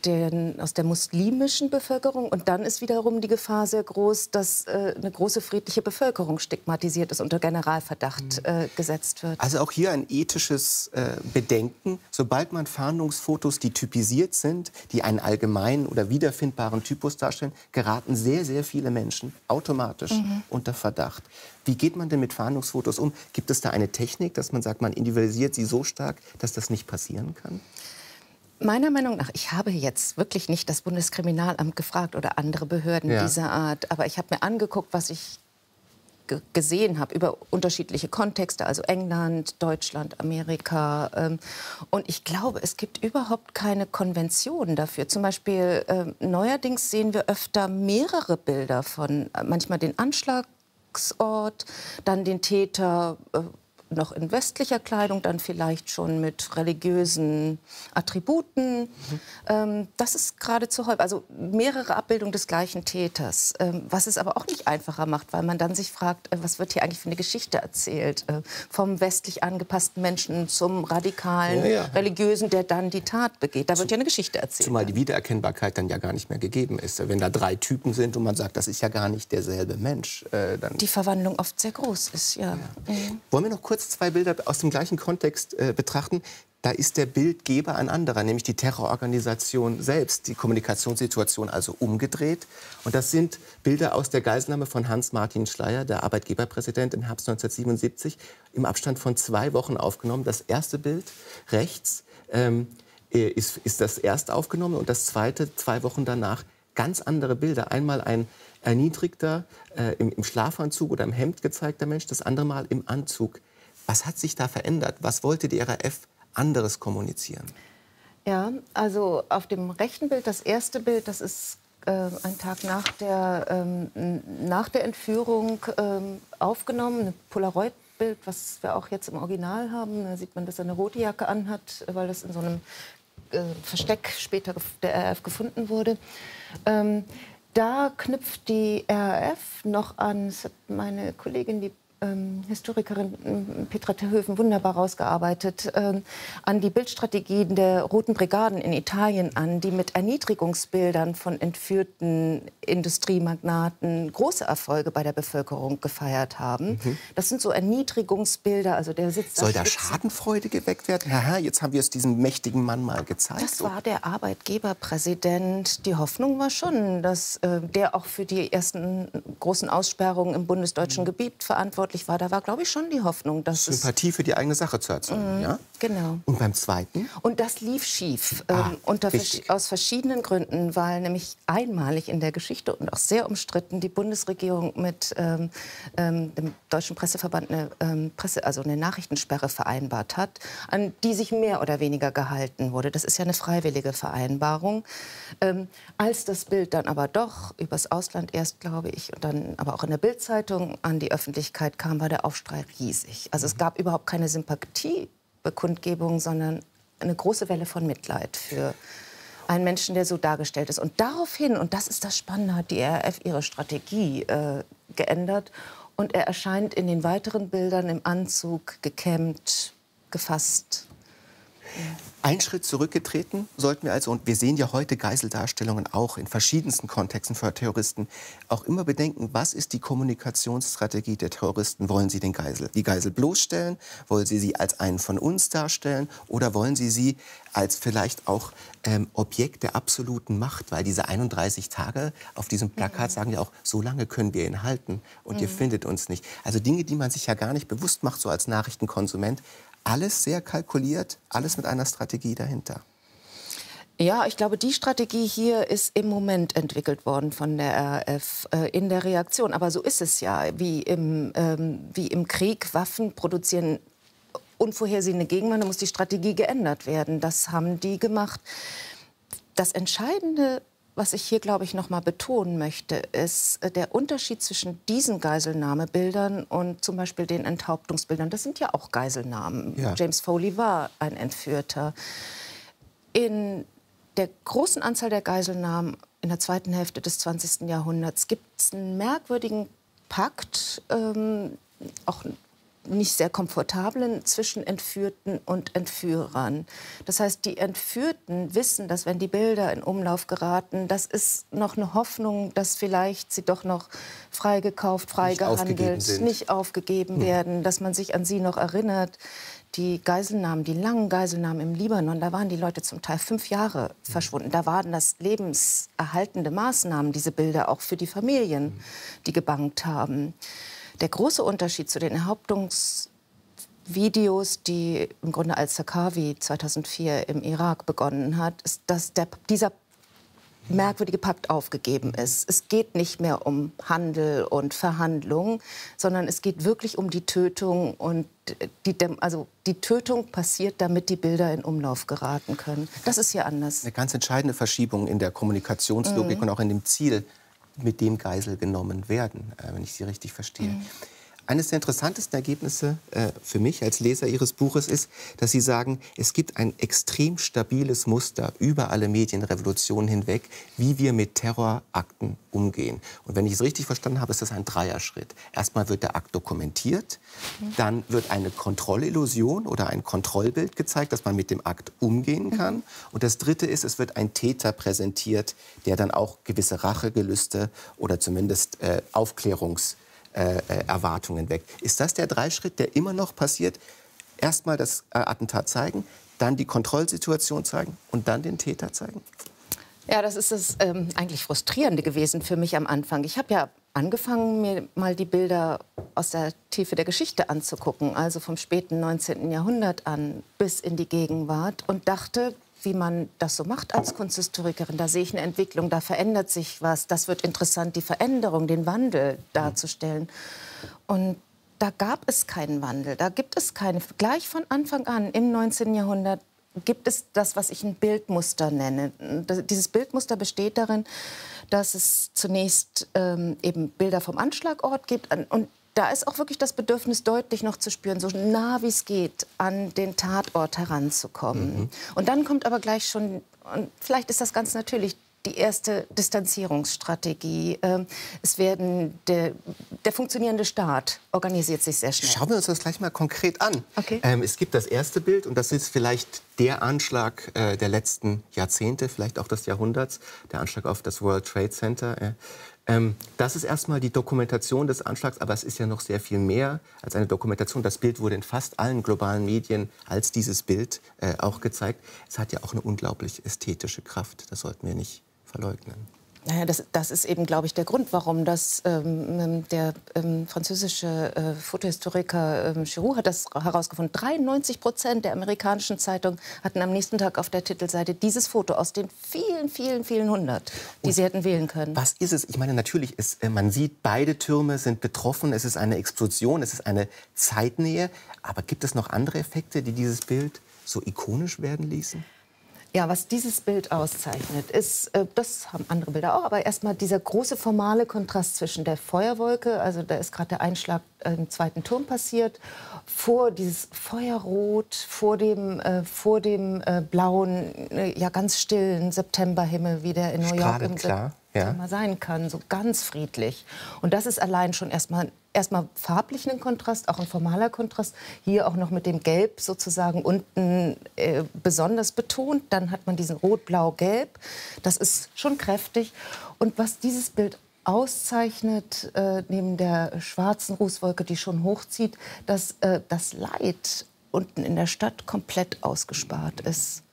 der muslimischen Bevölkerung. Und dann ist wiederum die Gefahr sehr groß, dass eine große friedliche Bevölkerung stigmatisiert ist, unter Generalverdacht gesetzt wird. Also auch hier ein ethisches Bedenken. Sobald man Fahndungsfotos, die typisiert sind, die einen allgemeinen oder wiederfindbaren Typus darstellen, geraten sehr, sehr viele Menschen automatisch unter Verdacht. Wie geht man denn mit Fahndungsfotos um? Gibt es da eine Technik, dass man sagt, man individualisiert sie so stark, dass das nicht passieren kann? Meiner Meinung nach, ich habe jetzt wirklich nicht das Bundeskriminalamt gefragt oder andere Behörden dieser Art, aber ich habe mir angeguckt, was ich gesehen habe über unterschiedliche Kontexte, also England, Deutschland, Amerika. Und ich glaube, es gibt überhaupt keine Konvention dafür. Zum Beispiel neuerdings sehen wir öfter mehrere Bilder von manchmal den Anschlagsort, dann den Täter noch in westlicher Kleidung, dann vielleicht schon mit religiösen Attributen. Das ist geradezu häufig, also mehrere Abbildungen des gleichen Täters. Was es aber auch nicht einfacher macht, weil man dann sich fragt, was wird hier eigentlich für eine Geschichte erzählt? Vom westlich angepassten Menschen zum radikalen Religiösen, der dann die Tat begeht. Da wird ja eine Geschichte erzählt. Zumal die Wiedererkennbarkeit dann ja gar nicht mehr gegeben ist. Wenn da 3 Typen sind und man sagt, das ist ja gar nicht derselbe Mensch. Dann die Verwandlung oft sehr groß ist, ja. Wollen wir noch kurz 2 Bilder aus dem gleichen Kontext betrachten? Da ist der Bildgeber ein anderer, nämlich die Terrororganisation selbst, die Kommunikationssituation also umgedreht. Und das sind Bilder aus der Geiselnahme von Hans-Martin Schleyer, der Arbeitgeberpräsident im Herbst 1977, im Abstand von 2 Wochen aufgenommen. Das erste Bild rechts ist das erste aufgenommen und das zweite 2 Wochen danach ganz andere Bilder. Einmal ein erniedrigter, im Schlafanzug oder im Hemd gezeigter Mensch, das andere Mal im Anzug. Was hat sich da verändert? Was wollte die RAF anderes kommunizieren? Ja, also auf dem rechten Bild, das erste Bild, das ist ein Tag nach der Entführung aufgenommen, ein Polaroid-Bild, was wir auch jetzt im Original haben. Da sieht man, dass er eine rote Jacke anhat, weil das in so einem Versteck später der RAF gefunden wurde. Da knüpft die RAF noch an, das hat meine Kollegin, die Historikerin Petra Terhöfen wunderbar rausgearbeitet, an die Bildstrategien der Roten Brigaden in Italien an, die mit Erniedrigungsbildern von entführten Industriemagnaten große Erfolge bei der Bevölkerung gefeiert haben. Das sind so Erniedrigungsbilder, also der sitzt Soll da Schadenfreude geweckt werden? Haha, jetzt haben wir es diesem mächtigen Mann mal gezeigt. Das war der Arbeitgeberpräsident. Die Hoffnung war schon, dass der auch für die ersten großen Aussperrungen im bundesdeutschen Gebiet verantwortlich war. Da war, glaube ich, schon die Hoffnung, dass Sympathie für die eigene Sache zu erzeugen, ja? Genau. Und beim zweiten? Und das lief schief. Aus verschiedenen Gründen, weil nämlich einmalig in der Geschichte und auch sehr umstritten die Bundesregierung mit dem Deutschen Presseverband eine Nachrichtensperre vereinbart hat, an die sich mehr oder weniger gehalten wurde. Das ist ja eine freiwillige Vereinbarung. Als das Bild dann aber doch übers Ausland erst, glaube ich, und dann aber auch in der Bild-Zeitung an die Öffentlichkeit kam, war der Aufschrei riesig. Also es gab überhaupt keine Sympathiebekundgebung, sondern eine große Welle von Mitleid für einen Menschen, der so dargestellt ist. Und daraufhin, und das ist das Spannende, hat die RAF ihre Strategie geändert. Und er erscheint in den weiteren Bildern im Anzug, gekämmt, gefasst. Einen Schritt zurückgetreten sollten wir also, und wir sehen ja heute Geiseldarstellungen auch in verschiedensten Kontexten für Terroristen, auch immer bedenken, was ist die Kommunikationsstrategie der Terroristen? Wollen sie die Geisel bloßstellen? Wollen sie sie als einen von uns darstellen? Oder wollen sie als vielleicht auch Objekt der absoluten Macht? Weil diese 31 Tage auf diesem Plakat sagen ja auch, so lange können wir ihn halten und ihr findet uns nicht. Also Dinge, die man sich ja gar nicht bewusst macht, so als Nachrichtenkonsument. Alles sehr kalkuliert, alles mit einer Strategie dahinter. Ja, ich glaube, die Strategie hier ist im Moment entwickelt worden von der RAF in der Reaktion. Aber so ist es ja, wie im Krieg. Waffen produzieren unvorhersehene Gegner, da muss die Strategie geändert werden. Das haben die gemacht. Das Entscheidende, was ich hier, glaube ich, noch mal betonen möchte, ist der Unterschied zwischen diesen Geiselnahmebildern und zum Beispiel den Enthauptungsbildern. Das sind ja auch Geiselnahmen. Ja. James Foley war ein Entführter. In der großen Anzahl der Geiselnahmen in der zweiten Hälfte des 20. Jahrhunderts gibt es einen merkwürdigen Pakt, auch nicht sehr komfortablen, zwischen Entführten und Entführern. Das heißt, die Entführten wissen, dass wenn die Bilder in Umlauf geraten, das ist noch eine Hoffnung, dass vielleicht sie doch noch freigekauft, freigehandelt, nicht aufgegeben werden, dass man sich an sie noch erinnert. Die Geiselnahmen, die langen Geiselnahmen im Libanon, da waren die Leute zum Teil 5 Jahre verschwunden. Da waren das lebenserhaltende Maßnahmen, diese Bilder auch für die Familien, die gebangt haben. Der große Unterschied zu den Enthauptungsvideos, die im Grunde al-Zarqawi 2004 im Irak begonnen hat, ist, dass dieser merkwürdige Pakt aufgegeben ist. Es geht nicht mehr um Handel und Verhandlung, sondern es geht wirklich um die Tötung. Und die Tötung passiert, damit die Bilder in Umlauf geraten können. Das ist hier anders. Eine ganz entscheidende Verschiebung in der Kommunikationslogik und auch in dem Ziel, mit dem Geisel genommen werden, wenn ich Sie richtig verstehe. Eines der interessantesten Ergebnisse für mich als Leser Ihres Buches ist, dass Sie sagen, es gibt ein extrem stabiles Muster über alle Medienrevolutionen hinweg, wie wir mit Terrorakten umgehen. Und wenn ich es richtig verstanden habe, ist das ein Dreierschritt. Erstmal wird der Akt dokumentiert, dann wird eine Kontrollillusion oder ein Kontrollbild gezeigt, dass man mit dem Akt umgehen kann. Und das Dritte ist, es wird ein Täter präsentiert, der dann auch gewisse Rachegelüste oder zumindest Erwartungen weckt. Ist das der Dreischritt, der immer noch passiert? Erstmal das Attentat zeigen, dann die Kontrollsituation zeigen und dann den Täter zeigen? Ja, das ist das eigentlich Frustrierende gewesen für mich am Anfang. Ich habe ja angefangen, mir mal die Bilder aus der Tiefe der Geschichte anzugucken, also vom späten 19. Jahrhundert an bis in die Gegenwart und dachte, wie man das so macht als Kunsthistorikerin. Da sehe ich eine Entwicklung, da verändert sich was. Das wird interessant, die Veränderung, den Wandel darzustellen. Und da gab es keinen Wandel, da gibt es keine. Gleich von Anfang an im 19. Jahrhundert gibt es das, was ich ein Bildmuster nenne. Dieses Bildmuster besteht darin, dass es zunächst eben Bilder vom Anschlagort gibt und da ist auch wirklich das Bedürfnis deutlich noch zu spüren, so nah wie es geht, an den Tatort heranzukommen. Und dann kommt aber gleich schon, und vielleicht ist das ganz natürlich, die erste Distanzierungsstrategie. Es werden der funktionierende Staat organisiert sich sehr schnell. Schauen wir uns das gleich mal konkret an. Okay. Es gibt das erste Bild und das ist vielleicht der Anschlag der letzten Jahrzehnte, vielleicht auch des Jahrhunderts, der Anschlag auf das World Trade Center. Das ist erstmal die Dokumentation des Anschlags, aber es ist ja noch sehr viel mehr als eine Dokumentation. Das Bild wurde in fast allen globalen Medien als dieses Bild auch gezeigt. Es hat ja auch eine unglaublich ästhetische Kraft, das sollten wir nicht verleugnen. Naja, das ist eben, glaube ich, der Grund, warum der französische Fotohistoriker Giroux hat das herausgefunden. 93% der amerikanischen Zeitungen hatten am nächsten Tag auf der Titelseite dieses Foto aus den vielen, vielen, vielen hundert, die sie hätten wählen können. Was ist es? Ich meine, natürlich ist, man sieht, beide Türme sind betroffen. Es ist eine Explosion, es ist eine Zeitnähe. Aber gibt es noch andere Effekte, die dieses Bild so ikonisch werden ließen? Ja, was dieses Bild auszeichnet, ist, das haben andere Bilder auch, aber erstmal dieser große formale Kontrast zwischen der Feuerwolke, also da ist gerade der Einschlag im zweiten Turm passiert, vor dieses Feuerrot, vor dem blauen, ja ganz stillen Septemberhimmel, wie der in New York im September sein kann, so ganz friedlich. Und das ist allein schon erstmal farblich ein Kontrast, auch ein formaler Kontrast. Hier auch noch mit dem Gelb sozusagen unten besonders betont. Dann hat man diesen Rot-Blau-Gelb. Das ist schon kräftig. Und was dieses Bild auszeichnet, neben der schwarzen Rußwolke, die schon hochzieht, dass das Leid unten in der Stadt komplett ausgespart ist.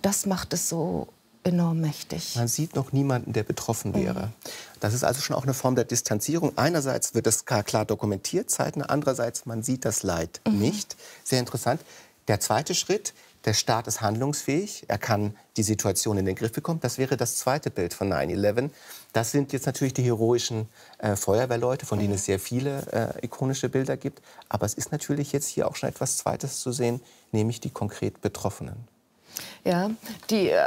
Das macht es so enorm mächtig. Man sieht noch niemanden, der betroffen wäre. Das ist also schon auch eine Form der Distanzierung. Einerseits wird das klar dokumentiert, zeitnah, andererseits man sieht das Leid nicht. Sehr interessant. Der zweite Schritt, der Staat ist handlungsfähig, er kann die Situation in den Griff bekommen. Das wäre das zweite Bild von 9/11. Das sind jetzt natürlich die heroischen Feuerwehrleute, von denen es sehr viele ikonische Bilder gibt. Aber es ist natürlich jetzt hier auch schon etwas Zweites zu sehen, nämlich die konkret Betroffenen. Ja,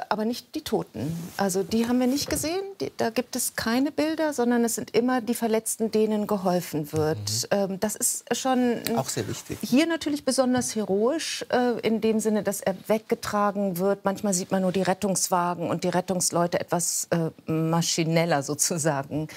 aber nicht die Toten. Also die haben wir nicht gesehen. Da gibt es keine Bilder, sondern es sind immer die Verletzten, denen geholfen wird. Das ist schon auch sehr wichtig. Hier natürlich besonders heroisch, in dem Sinne, dass er weggetragen wird. Manchmal sieht man nur die Rettungswagen und die Rettungsleute etwas maschineller sozusagen.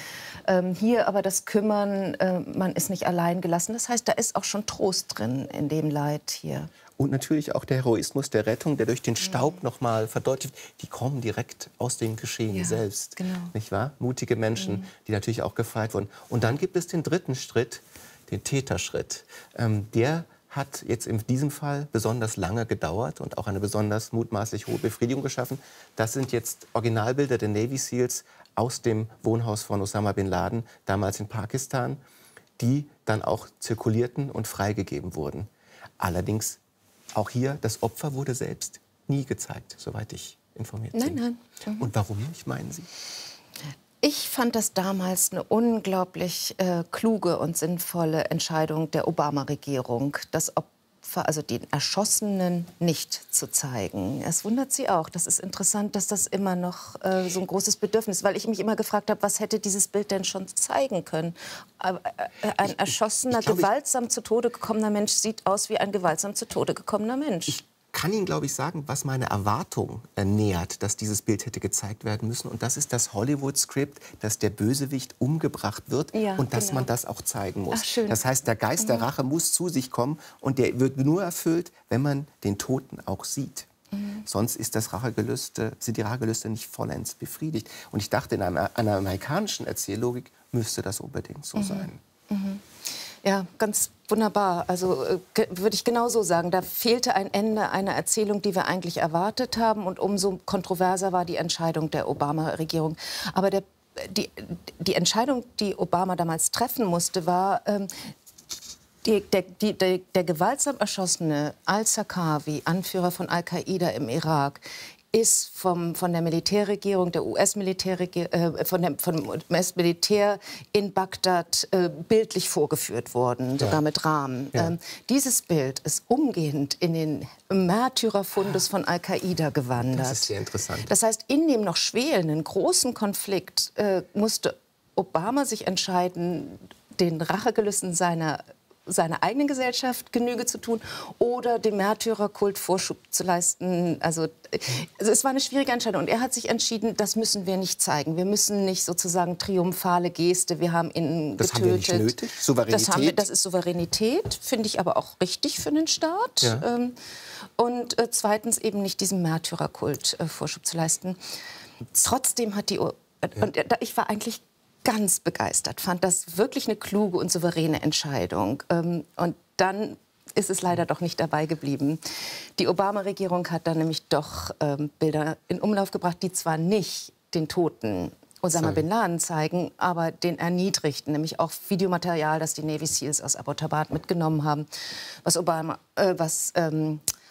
Hier aber das Kümmern, man ist nicht allein gelassen. Das heißt, da ist auch schon Trost drin in dem Leid hier. Und natürlich auch der Heroismus der Rettung, der durch den Staub noch mal verdeutlicht. Die kommen direkt aus dem Geschehen selbst, nicht wahr? Mutige Menschen, die natürlich auch gefeiert wurden. Und dann gibt es den dritten Schritt, den Täterschritt. Der hat jetzt in diesem Fall besonders lange gedauert und auch eine besonders mutmaßlich hohe Befriedigung geschaffen. Das sind jetzt Originalbilder der Navy Seals aus dem Wohnhaus von Osama bin Laden, damals in Pakistan, die dann auch zirkulierten und freigegeben wurden. Allerdings auch hier, das Opfer wurde selbst nie gezeigt, soweit ich informiert bin. Nein. Und warum nicht, meinen Sie? Ich fand das damals eine unglaublich kluge und sinnvolle Entscheidung der Obama-Regierung, das Opfer, also den Erschossenen, nicht zu zeigen. Es wundert Sie auch. Das ist interessant, dass das immer noch so ein großes Bedürfnis ist, weil ich mich immer gefragt habe, was hätte dieses Bild denn schon zeigen können? Ein erschossener, gewaltsam zu Tode gekommener Mensch sieht aus wie ein gewaltsam zu Tode gekommener Mensch. Ich kann Ihnen, glaube ich, sagen, was meine Erwartung nährt, dass dieses Bild hätte gezeigt werden müssen. Und das ist das Hollywood-Skript, dass der Bösewicht umgebracht wird und dass man das auch zeigen muss. Ach, das heißt, der Geist der Rache muss zu sich kommen und der wird nur erfüllt, wenn man den Toten auch sieht. Sonst ist sind die Rachegelüste nicht vollends befriedigt. Und ich dachte, in einer amerikanischen Erzähllogik müsste das unbedingt so sein. Ja, ganz wunderbar. Also würde ich genauso sagen. Da fehlte ein Ende einer Erzählung, die wir eigentlich erwartet haben. Und umso kontroverser war die Entscheidung der Obama-Regierung. Aber die Entscheidung, die Obama damals treffen musste, war, der gewaltsam erschossene Al-Zarqawi, Anführer von Al-Qaida im Irak, ist von der Militärregierung, der vom US-Militär in Bagdad bildlich vorgeführt worden, sogar mit Rahmen. Dieses Bild ist umgehend in den Märtyrerfundus von Al-Qaida gewandert. Das ist sehr interessant. Das heißt, in dem noch schwelenden großen Konflikt musste Obama sich entscheiden, den Rachegelüsten seiner seiner eigenen Gesellschaft Genüge zu tun oder dem Märtyrerkult Vorschub zu leisten. Also es war eine schwierige Entscheidung. Und er hat sich entschieden, das müssen wir nicht zeigen. Wir müssen nicht sozusagen triumphale Geste, wir haben ihn getötet. Das haben wir nicht nötig? Souveränität? Das ist Souveränität, finde ich aber auch richtig für einen Staat. Ja. Und zweitens eben nicht diesem Märtyrerkult Vorschub zu leisten. Trotzdem hat die... Und ich war eigentlich ganz begeistert, fand das wirklich eine kluge und souveräne Entscheidung. Und dann ist es leider doch nicht dabei geblieben. Die Obama-Regierung hat dann nämlich doch Bilder in Umlauf gebracht, die zwar nicht den toten Osama Bin Laden zeigen, aber den erniedrigten, nämlich auch Videomaterial, das die Navy Seals aus Abbottabad mitgenommen haben, was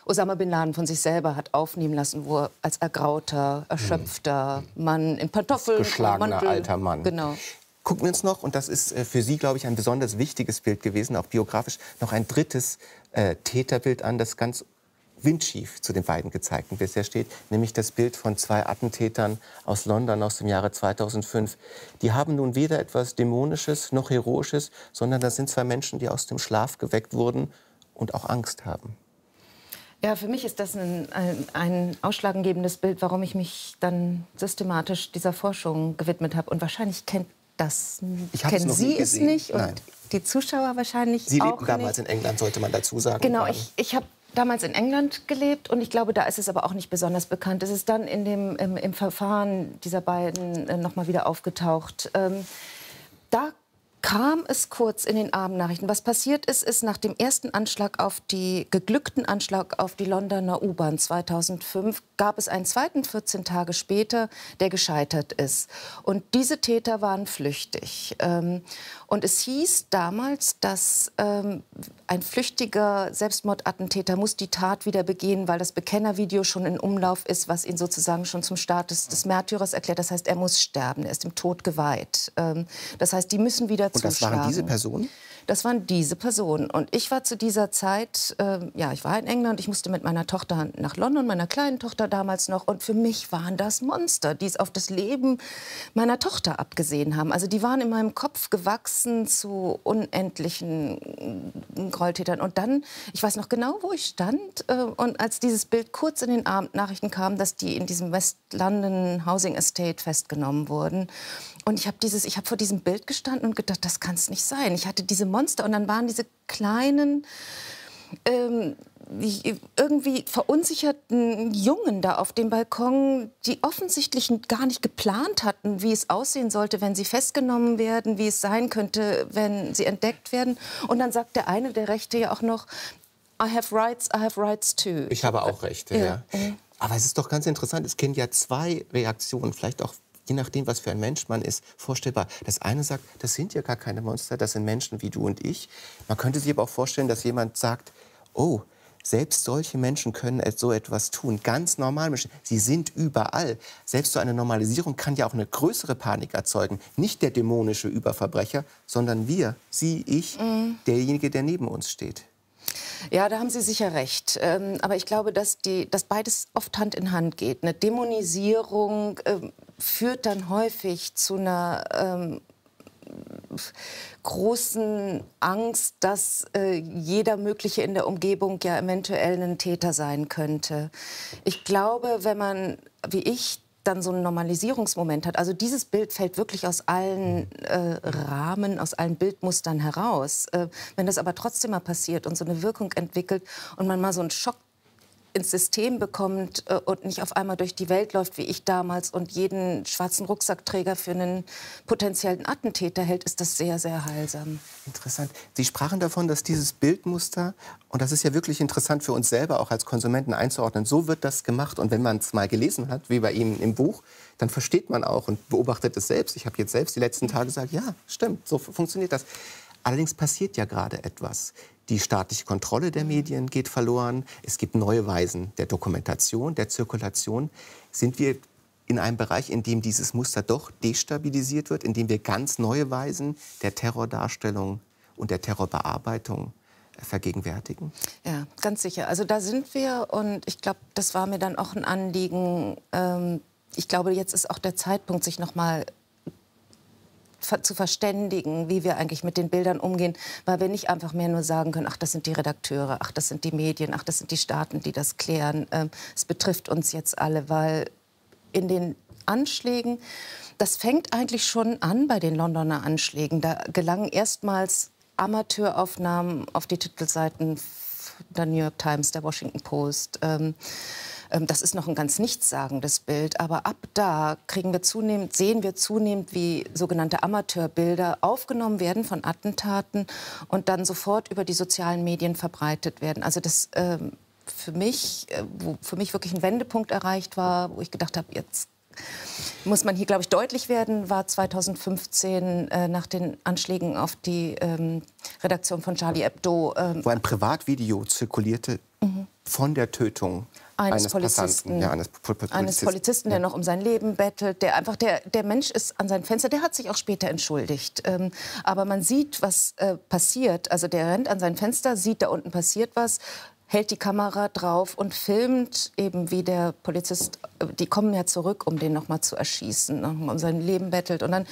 Osama Bin Laden von sich selber hat aufnehmen lassen, wo er als ergrauter, erschöpfter Mann in Pantoffeln, geschlagener Mantel, alter Mann. Genau. Gucken wir uns noch, und das ist für Sie, glaube ich, ein besonders wichtiges Bild gewesen, auch biografisch, noch ein drittes Täterbild an, das ganz windschief zu den beiden gezeigten bisher steht, nämlich das Bild von zwei Attentätern aus London aus dem Jahre 2005. Die haben nun weder etwas Dämonisches noch Heroisches, sondern das sind zwei Menschen, die aus dem Schlaf geweckt wurden und auch Angst haben. Ja, für mich ist das ein ausschlaggebendes Bild, warum ich mich dann systematisch dieser Forschung gewidmet habe. Und wahrscheinlich kennen Sie es nicht und Nein. die Zuschauer wahrscheinlich auch nicht. Sie lebten damals in England, sollte man dazu sagen. Genau, ich habe damals in England gelebt und ich glaube, da ist es aber auch nicht besonders bekannt. Es ist dann im Verfahren dieser beiden noch mal wieder aufgetaucht. Da kam es kurz in den Abendnachrichten. Was passiert ist, ist nach dem ersten geglückten Anschlag auf die Londoner U-Bahn 2005, gab es einen zweiten 14 Tage später, der gescheitert ist. Und diese Täter waren flüchtig. Und es hieß damals, dass ein flüchtiger Selbstmordattentäter muss die Tat wieder begehen, weil das Bekennervideo schon in Umlauf ist, was ihn sozusagen schon zum Status des Märtyrers erklärt. Das heißt, er muss sterben, er ist dem Tod geweiht. Das heißt, die müssen wieder zuschlagen. Und das waren diese Personen? Das waren diese Personen. Und ich war zu dieser Zeit, ich war in England, ich musste mit meiner Tochter nach London, meiner kleinen Tochter damals noch. Und für mich waren das Monster, die es auf das Leben meiner Tochter abgesehen haben. Also die waren in meinem Kopf gewachsen zu unendlichen Gräueltätern. Und dann, ich weiß noch genau, wo ich stand. Und als dieses Bild kurz in den Abendnachrichten kam, dass die in diesem West London Housing Estate festgenommen wurden. Und ich habe vor diesem Bild gestanden und gedacht, das kann es nicht sein. Ich hatte diese Monster und dann waren diese kleinen, irgendwie verunsicherten Jungen da auf dem Balkon, die offensichtlich gar nicht geplant hatten, wie es aussehen sollte, wenn sie festgenommen werden, wie es sein könnte, wenn sie entdeckt werden. Und dann sagt der eine, der Rechte, ja auch noch, I have rights too. Ich habe auch Rechte, ja. Aber es ist doch ganz interessant, es kennen ja zwei Reaktionen, vielleicht auch je nachdem, was für ein Mensch man ist, vorstellbar. Das eine sagt, das sind ja gar keine Monster, das sind Menschen wie du und ich. Man könnte sich aber auch vorstellen, dass jemand sagt, oh, selbst solche Menschen können so etwas tun. Ganz normal Menschen, sie sind überall. Selbst so eine Normalisierung kann ja auch eine größere Panik erzeugen. Nicht der dämonische Überverbrecher, sondern wir, Sie, ich, derjenige, der neben uns steht. Ja, da haben Sie sicher recht. Aber ich glaube, dass beides oft Hand in Hand geht. Eine Dämonisierung führt dann häufig zu einer großen Angst, dass jeder Mögliche in der Umgebung ja eventuell ein Täter sein könnte. Ich glaube, wenn man, wie ich, dann so einen Normalisierungsmoment hat. Also dieses Bild fällt wirklich aus allen Rahmen, aus allen Bildmustern heraus. Wenn das aber trotzdem mal passiert und so eine Wirkung entwickelt und man mal so einen Schock ins System bekommt und nicht auf einmal durch die Welt läuft, wie ich damals, und jeden schwarzen Rucksackträger für einen potenziellen Attentäter hält, ist das sehr, sehr heilsam. Interessant. Sie sprachen davon, dass dieses Bildmuster, und das ist ja wirklich interessant für uns selber auch als Konsumenten einzuordnen, so wird das gemacht. Und wenn man es mal gelesen hat, wie bei Ihnen im Buch, dann versteht man auch und beobachtet es selbst. Ich habe jetzt selbst die letzten Tage gesagt, ja, stimmt, so funktioniert das. Allerdings passiert ja gerade etwas. Die staatliche Kontrolle der Medien geht verloren. Es gibt neue Weisen der Dokumentation, der Zirkulation. Sind wir in einem Bereich, in dem dieses Muster doch destabilisiert wird, in dem wir ganz neue Weisen der Terrordarstellung und der Terrorbearbeitung vergegenwärtigen? Ja, ganz sicher. Also da sind wir, und ich glaube, das war mir dann auch ein Anliegen. Ich glaube, jetzt ist auch der Zeitpunkt, sich noch mal zu verständigen, wie wir eigentlich mit den Bildern umgehen, weil wir nicht einfach mehr nur sagen können, ach, das sind die Redakteure, ach, das sind die Medien, ach, das sind die Staaten, die das klären. Es betrifft uns jetzt alle, weil in den Anschlägen, das fängt eigentlich schon an bei den Londoner Anschlägen. Da gelangen erstmals Amateuraufnahmen auf die Titelseiten der New York Times, der Washington Post. Das ist noch ein ganz nichtssagendes Bild, aber ab da sehen wir zunehmend, wie sogenannte Amateurbilder aufgenommen werden von Attentaten und dann sofort über die sozialen Medien verbreitet werden. Also das für mich wirklich ein Wendepunkt erreicht war, wo ich gedacht habe, jetzt muss man hier, glaube ich, deutlich werden, war 2015 nach den Anschlägen auf die Redaktion von Charlie Hebdo. Wo ein Privatvideo zirkulierte von der Tötung eines Polizisten, eines Polizisten, der noch um sein Leben bettelt, der Mensch ist an sein Fenster, der hat sich auch später entschuldigt. Aber man sieht, was passiert. Also der rennt an sein Fenster, sieht, da unten passiert was, hält die Kamera drauf und filmt eben, wie der Polizist, die kommen ja zurück, um den noch mal zu erschießen, um sein Leben bettelt. Und dann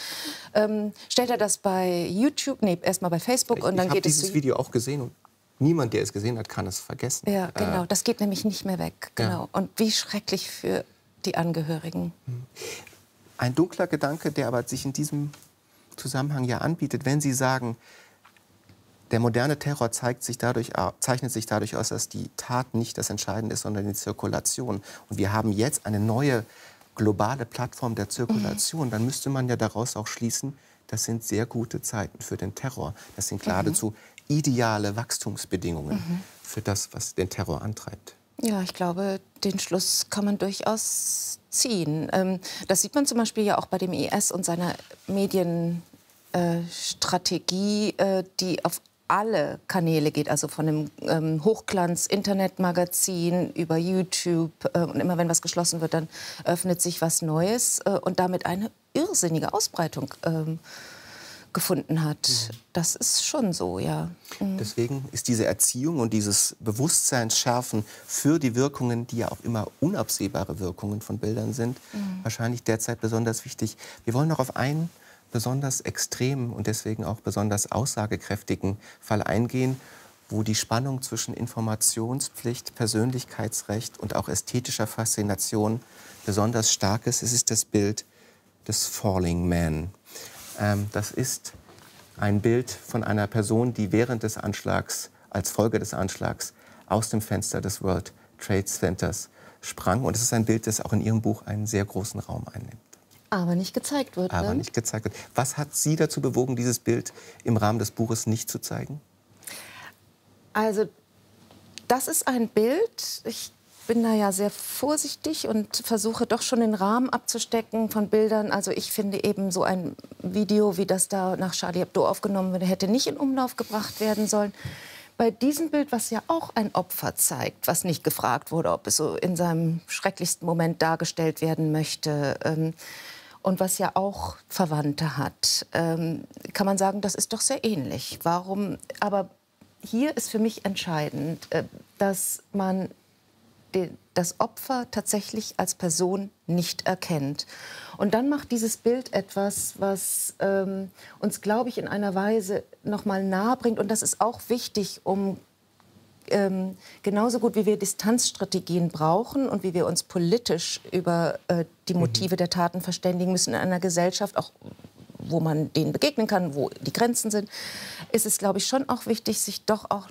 stellt er das bei YouTube, erst mal bei Facebook und dann geht es. Ich habe dieses Video auch gesehen und niemand, der es gesehen hat, kann es vergessen. Ja, genau, das geht nämlich nicht mehr weg. Genau. Ja. Und wie schrecklich für die Angehörigen. Ein dunkler Gedanke, der aber sich in diesem Zusammenhang ja anbietet, wenn Sie sagen, der moderne Terror zeichnet sich dadurch aus, dass die Tat nicht das Entscheidende ist, sondern die Zirkulation. Und wir haben jetzt eine neue globale Plattform der Zirkulation. Dann müsste man ja daraus auch schließen, das sind sehr gute Zeiten für den Terror. Das sind geradezu ideale Wachstumsbedingungen für das, was den Terror antreibt. Ja, ich glaube, den Schluss kann man durchaus ziehen. Das sieht man zum Beispiel ja auch bei dem IS und seiner Medienstrategie, die auf alle Kanäle geht, also von einem Hochglanz-Internetmagazin über YouTube. Und immer wenn was geschlossen wird, dann öffnet sich was Neues und damit eine irrsinnige Ausbreitung gefunden hat. Das ist schon so, ja. Deswegen ist diese Erziehung und dieses Bewusstseinsschärfen für die Wirkungen, die ja auch immer unabsehbare Wirkungen von Bildern sind, wahrscheinlich derzeit besonders wichtig. Wir wollen noch auf einen besonders extremen und deswegen auch besonders aussagekräftigen Fall eingehen, wo die Spannung zwischen Informationspflicht, Persönlichkeitsrecht und auch ästhetischer Faszination besonders stark ist. Es ist das Bild des Falling Man. Das ist ein Bild von einer Person, die während des Anschlags, als Folge des Anschlags, aus dem Fenster des World Trade Centers sprang. Und es ist ein Bild, das auch in Ihrem Buch einen sehr großen Raum einnimmt. Aber nicht gezeigt wird. Aber nicht gezeigt wird. Was hat Sie dazu bewogen, dieses Bild im Rahmen des Buches nicht zu zeigen? Also, das ist ein Bild. Ich bin da ja sehr vorsichtig und versuche doch schon den Rahmen abzustecken von Bildern. Also ich finde eben so ein Video, wie das da nach Charlie Hebdo aufgenommen wurde, hätte nicht in Umlauf gebracht werden sollen. Bei diesem Bild, was ja auch ein Opfer zeigt, was nicht gefragt wurde, ob es so in seinem schrecklichsten Moment dargestellt werden möchte, und was ja auch Verwandte hat, kann man sagen, das ist doch sehr ähnlich. Warum? Aber hier ist für mich entscheidend, dass man das Opfer tatsächlich als Person nicht erkennt. Und dann macht dieses Bild etwas, was uns, glaube ich, in einer Weise noch mal nahe bringt. Und das ist auch wichtig, um genauso gut wie wir Distanzstrategien brauchen und wie wir uns politisch über die Motive der Taten verständigen müssen in einer Gesellschaft, auch wo man denen begegnen kann, wo die Grenzen sind, ist es, glaube ich, schon auch wichtig, sich doch auch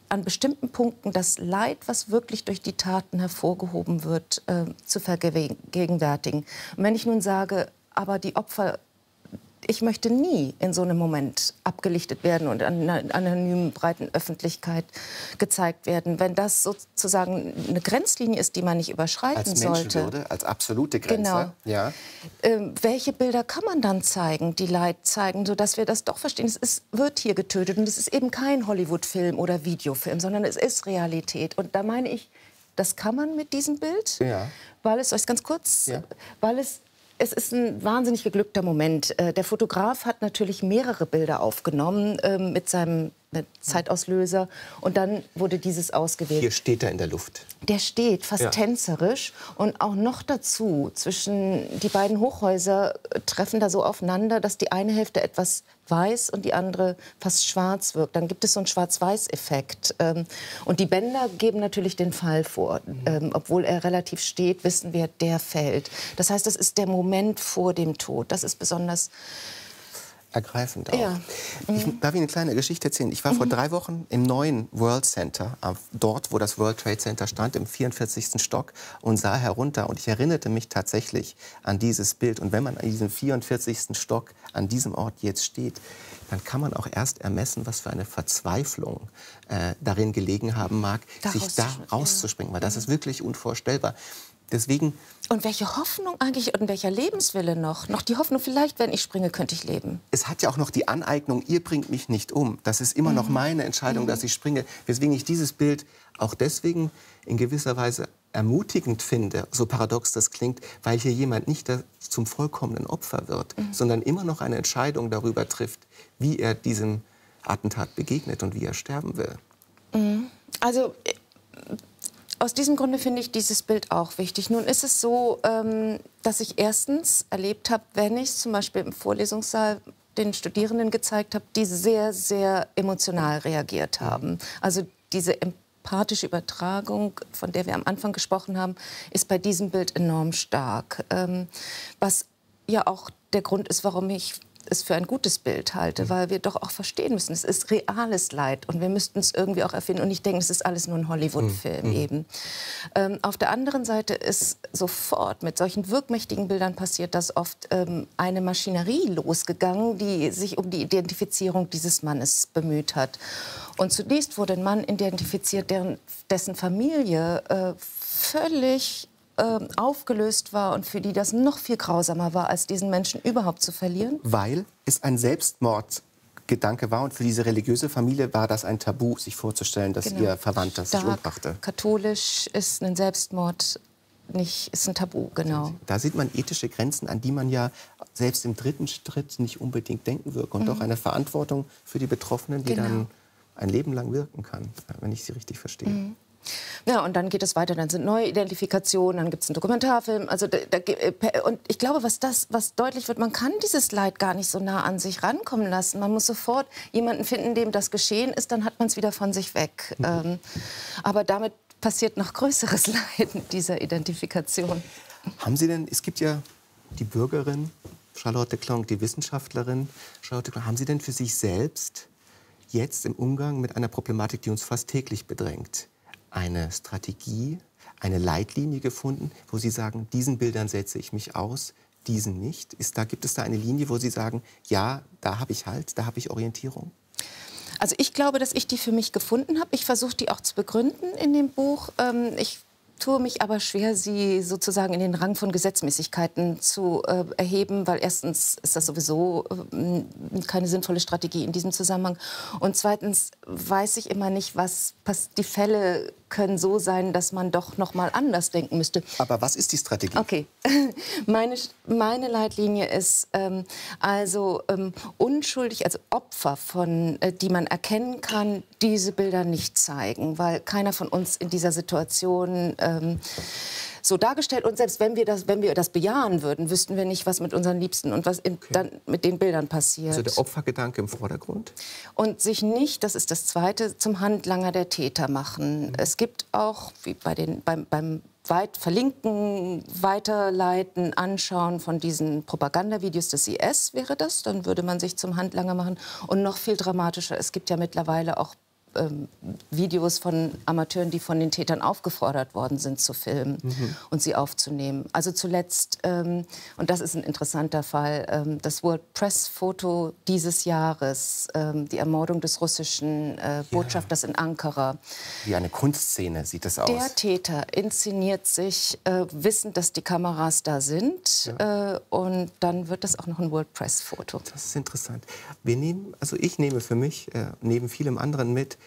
an bestimmten Punkten das Leid, was wirklich durch die Taten hervorgehoben wird, zu vergegenwärtigen. Und wenn ich nun sage, aber die Opfer, ich möchte nie in so einem Moment abgelichtet werden und an einer anonymen, breiten Öffentlichkeit gezeigt werden. Wenn das sozusagen eine Grenzlinie ist, die man nicht überschreiten sollte. Als Menschenwürde, als absolute Grenze. Genau. Ja. Welche Bilder kann man dann zeigen, die Leid zeigen, sodass wir das doch verstehen? Wird hier getötet und es ist eben kein Hollywood-Film oder Videofilm, sondern es ist Realität. Und da meine ich, das kann man mit diesem Bild, weil es, ganz kurz, weil es ist ein wahnsinnig geglückter Moment. Der Fotograf hat natürlich mehrere Bilder aufgenommen mit seinem Zeitauslöser. Und dann wurde dieses ausgewählt. Hier steht er in der Luft. Der steht fast tänzerisch. Und auch noch dazu, die beiden Hochhäuser treffen da so aufeinander, dass die eine Hälfte etwas weiß und die andere fast schwarz wirkt. Dann gibt es so einen Schwarz-Weiß-Effekt. Und die Bänder geben natürlich den Fall vor. Obwohl er relativ steht, wissen wir, der fällt. Das heißt, das ist der Moment vor dem Tod. Das ist besonders ergreifend auch. Ja. Ich darf Ihnen eine kleine Geschichte erzählen. Ich war vor 3 Wochen im neuen World Center, dort, wo das World Trade Center stand, im 44. Stock und sah herunter. Und ich erinnerte mich tatsächlich an dieses Bild. Und wenn man an diesem 44. Stock, an diesem Ort jetzt steht, dann kann man auch erst ermessen, was für eine Verzweiflung darin gelegen haben mag, sich da rauszuspringen. Weil das ist wirklich unvorstellbar. Deswegen. Und welche Hoffnung eigentlich und welcher Lebenswille noch? Noch die Hoffnung, vielleicht, wenn ich springe, könnte ich leben. Es hat ja auch noch die Aneignung, ihr bringt mich nicht um. Das ist immer noch meine Entscheidung, dass ich springe. Weswegen ich dieses Bild auch deswegen in gewisser Weise ermutigend finde, so paradox das klingt, weil hier jemand nicht zum vollkommenen Opfer wird, sondern immer noch eine Entscheidung darüber trifft, wie er diesem Attentat begegnet und wie er sterben will. Also aus diesem Grunde finde ich dieses Bild auch wichtig. Nun ist es so, dass ich erstens erlebt habe, wenn ich zum Beispiel im Vorlesungssaal den Studierenden gezeigt habe, die sehr, sehr emotional reagiert haben. Also diese empathische Übertragung, von der wir am Anfang gesprochen haben, ist bei diesem Bild enorm stark. Was ja auch der Grund ist, warum ich es für ein gutes Bild halte, weil wir doch auch verstehen müssen, es ist reales Leid und wir müssten es irgendwie auch erfinden und nicht denken, es ist alles nur ein Hollywood-Film eben. Auf der anderen Seite ist sofort mit solchen wirkmächtigen Bildern passiert, dass oft eine Maschinerie losgegangen, die sich um die Identifizierung dieses Mannes bemüht hat. Und zunächst wurde ein Mann identifiziert, dessen Familie völlig aufgelöst war und für die das noch viel grausamer war, als diesen Menschen überhaupt zu verlieren? Weil es ein Selbstmordgedanke war und für diese religiöse Familie war das ein Tabu, sich vorzustellen, dass ihr Verwandter sich umbrachte. Katholisch ist ein Selbstmord ist ein Tabu, genau. Da sieht man ethische Grenzen, an die man ja selbst im 3. Schritt nicht unbedingt denken würde. Und doch eine Verantwortung für die Betroffenen, die dann ein Leben lang wirken kann, wenn ich sie richtig verstehe. Ja, und dann geht es weiter, dann sind neue Identifikationen, dann gibt es einen Dokumentarfilm. Also und ich glaube, was deutlich wird, man kann dieses Leid gar nicht so nah an sich rankommen lassen. Man muss sofort jemanden finden, dem das geschehen ist, dann hat man es wieder von sich weg. Aber damit passiert noch größeres Leid mit dieser Identifikation. Haben Sie denn, es gibt ja die Bürgerin Charlotte Klonck, die Wissenschaftlerin Charlotte Klonck, haben Sie denn für sich selbst jetzt im Umgang mit einer Problematik, die uns fast täglich bedrängt, eine Strategie, eine Leitlinie gefunden, wo Sie sagen, diesen Bildern setze ich mich aus, diesen nicht? Gibt es da eine Linie, wo Sie sagen, ja, da habe ich Halt, da habe ich Orientierung? Also ich glaube, dass ich die für mich gefunden habe. Ich versuche die auch zu begründen in dem Buch. Ich tue mich aber schwer, sie sozusagen in den Rang von Gesetzmäßigkeiten zu erheben, weil erstens ist das sowieso keine sinnvolle Strategie in diesem Zusammenhang. Und zweitens weiß ich immer nicht, die Fälle können so sein, dass man doch noch mal anders denken müsste. Aber was ist die Strategie? Okay, meine Leitlinie ist unschuldig, also Opfer, die man erkennen kann, diese Bilder nicht zeigen, weil keiner von uns in dieser Situation so dargestellt. Und selbst wenn wir das bejahen würden, wüssten wir nicht, was mit unseren Liebsten und was dann mit den Bildern passiert. Also der Opfergedanke im Vordergrund? Und sich nicht, das ist das Zweite, zum Handlanger der Täter machen. Es gibt auch, wie beim Verlinken, Weiterleiten, Anschauen von diesen Propagandavideos des IS wäre das, dann würde man sich zum Handlanger machen. Und noch viel dramatischer, es gibt ja mittlerweile auch Videos von Amateuren, die von den Tätern aufgefordert worden sind, zu filmen und sie aufzunehmen. Also zuletzt, und das ist ein interessanter Fall, das World Press-Foto dieses Jahres, die Ermordung des russischen Botschafters in Ankara. Wie eine Kunstszene sieht das aus. Der Täter inszeniert sich, wissend, dass die Kameras da sind, und dann wird das auch noch ein World Press-Foto. Das ist interessant. Ich nehme für mich, neben vielem anderen mit,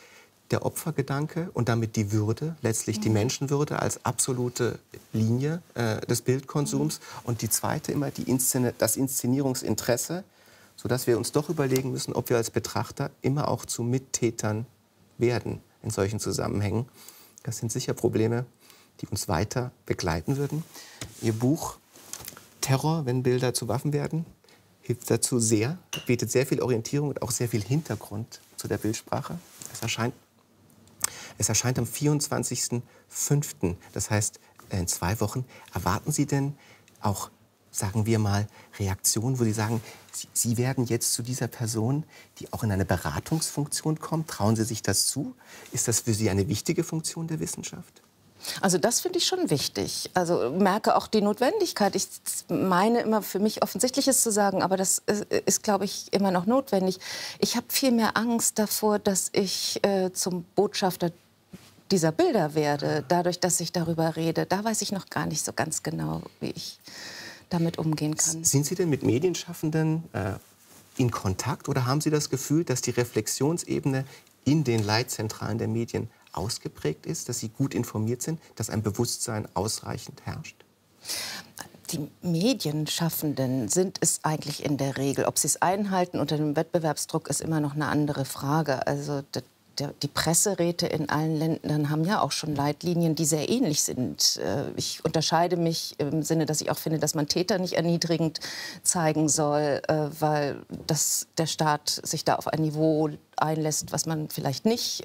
der Opfergedanke und damit die Würde, letztlich die Menschenwürde als absolute Linie des Bildkonsums. Und die zweite immer das Inszenierungsinteresse sodass wir uns doch überlegen müssen, ob wir als Betrachter immer auch zu Mittätern werden in solchen Zusammenhängen. Das sind sicher Probleme, die uns weiter begleiten würden. Ihr Buch Terror, wenn Bilder zu Waffen werden, hilft dazu sehr, bietet sehr viel Orientierung und auch sehr viel Hintergrund zu der Bildsprache. Es erscheint am 24.05., das heißt in 2 Wochen. Erwarten Sie denn auch, sagen wir mal, Reaktionen, wo Sie sagen, Sie werden jetzt zu dieser Person, die auch in eine Beratungsfunktion kommt? Trauen Sie sich das zu? Ist das für Sie eine wichtige Funktion der Wissenschaft? Also das finde ich schon wichtig. Also merke auch die Notwendigkeit. Ich meine immer, für mich Offensichtliches zu sagen, aber das ist, glaube ich, immer noch notwendig. Ich habe viel mehr Angst davor, dass ich zum Botschafter dieser Bilder werde, dadurch, dass ich darüber rede. Da weiß ich noch gar nicht so ganz genau, wie ich damit umgehen kann. Sind Sie denn mit Medienschaffenden in Kontakt oder haben Sie das Gefühl, dass die Reflexionsebene in den Leitzentralen der Medien ausgeprägt ist, dass sie gut informiert sind, dass ein Bewusstsein ausreichend herrscht? Die Medienschaffenden sind es eigentlich in der Regel. Ob sie es einhalten unter dem Wettbewerbsdruck, ist immer noch eine andere Frage. Also die Presseräte in allen Ländern haben ja auch schon Leitlinien, die sehr ähnlich sind. Ich unterscheide mich im Sinne, dass ich auch finde, dass man Täter nicht erniedrigend zeigen soll, weil der Staat sich da auf ein Niveau einlässt, was man vielleicht nicht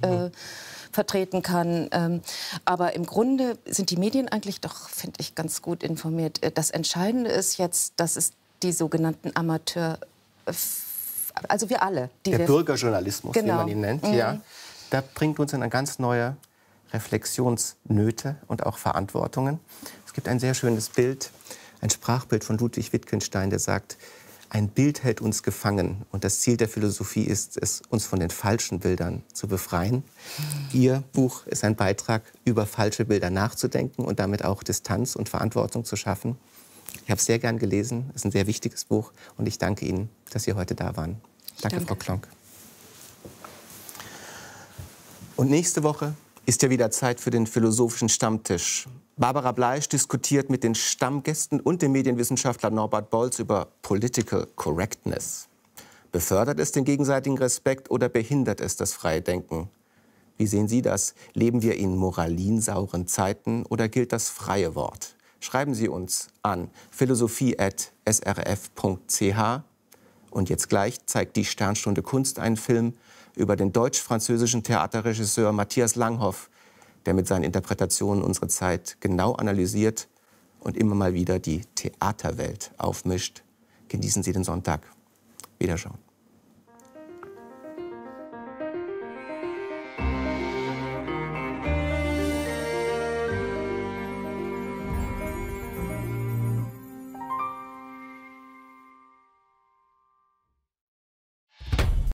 vertreten kann. Aber im Grunde sind die Medien eigentlich doch, finde ich, ganz gut informiert. Das Entscheidende ist jetzt, dass es die sogenannten also wir alle. Der Bürgerjournalismus, genau, wie man ihn nennt, ja, da bringt uns in eine ganz neue Reflexionsnöte und auch Verantwortungen. Es gibt ein sehr schönes Bild, ein Sprachbild von Ludwig Wittgenstein, der sagt, ein Bild hält uns gefangen und das Ziel der Philosophie ist es, uns von den falschen Bildern zu befreien. Ihr Buch ist ein Beitrag, über falsche Bilder nachzudenken und damit auch Distanz und Verantwortung zu schaffen. Ich habe es sehr gern gelesen, es ist ein sehr wichtiges Buch und ich danke Ihnen, dass Sie heute da waren. Danke, Frau Klonk. Und nächste Woche ist ja wieder Zeit für den philosophischen Stammtisch. Barbara Bleisch diskutiert mit den Stammgästen und dem Medienwissenschaftler Norbert Bolz über Political Correctness. Befördert es den gegenseitigen Respekt oder behindert es das freie Denken? Wie sehen Sie das? Leben wir in moralinsauren Zeiten oder gilt das freie Wort? Schreiben Sie uns an philosophie@srf.ch. Und jetzt gleich zeigt die Sternstunde Kunst einen Film über den deutsch-französischen Theaterregisseur Matthias Langhoff, der mit seinen Interpretationen unsere Zeit genau analysiert und immer mal wieder die Theaterwelt aufmischt. Genießen Sie den Sonntag. Wiederschauen.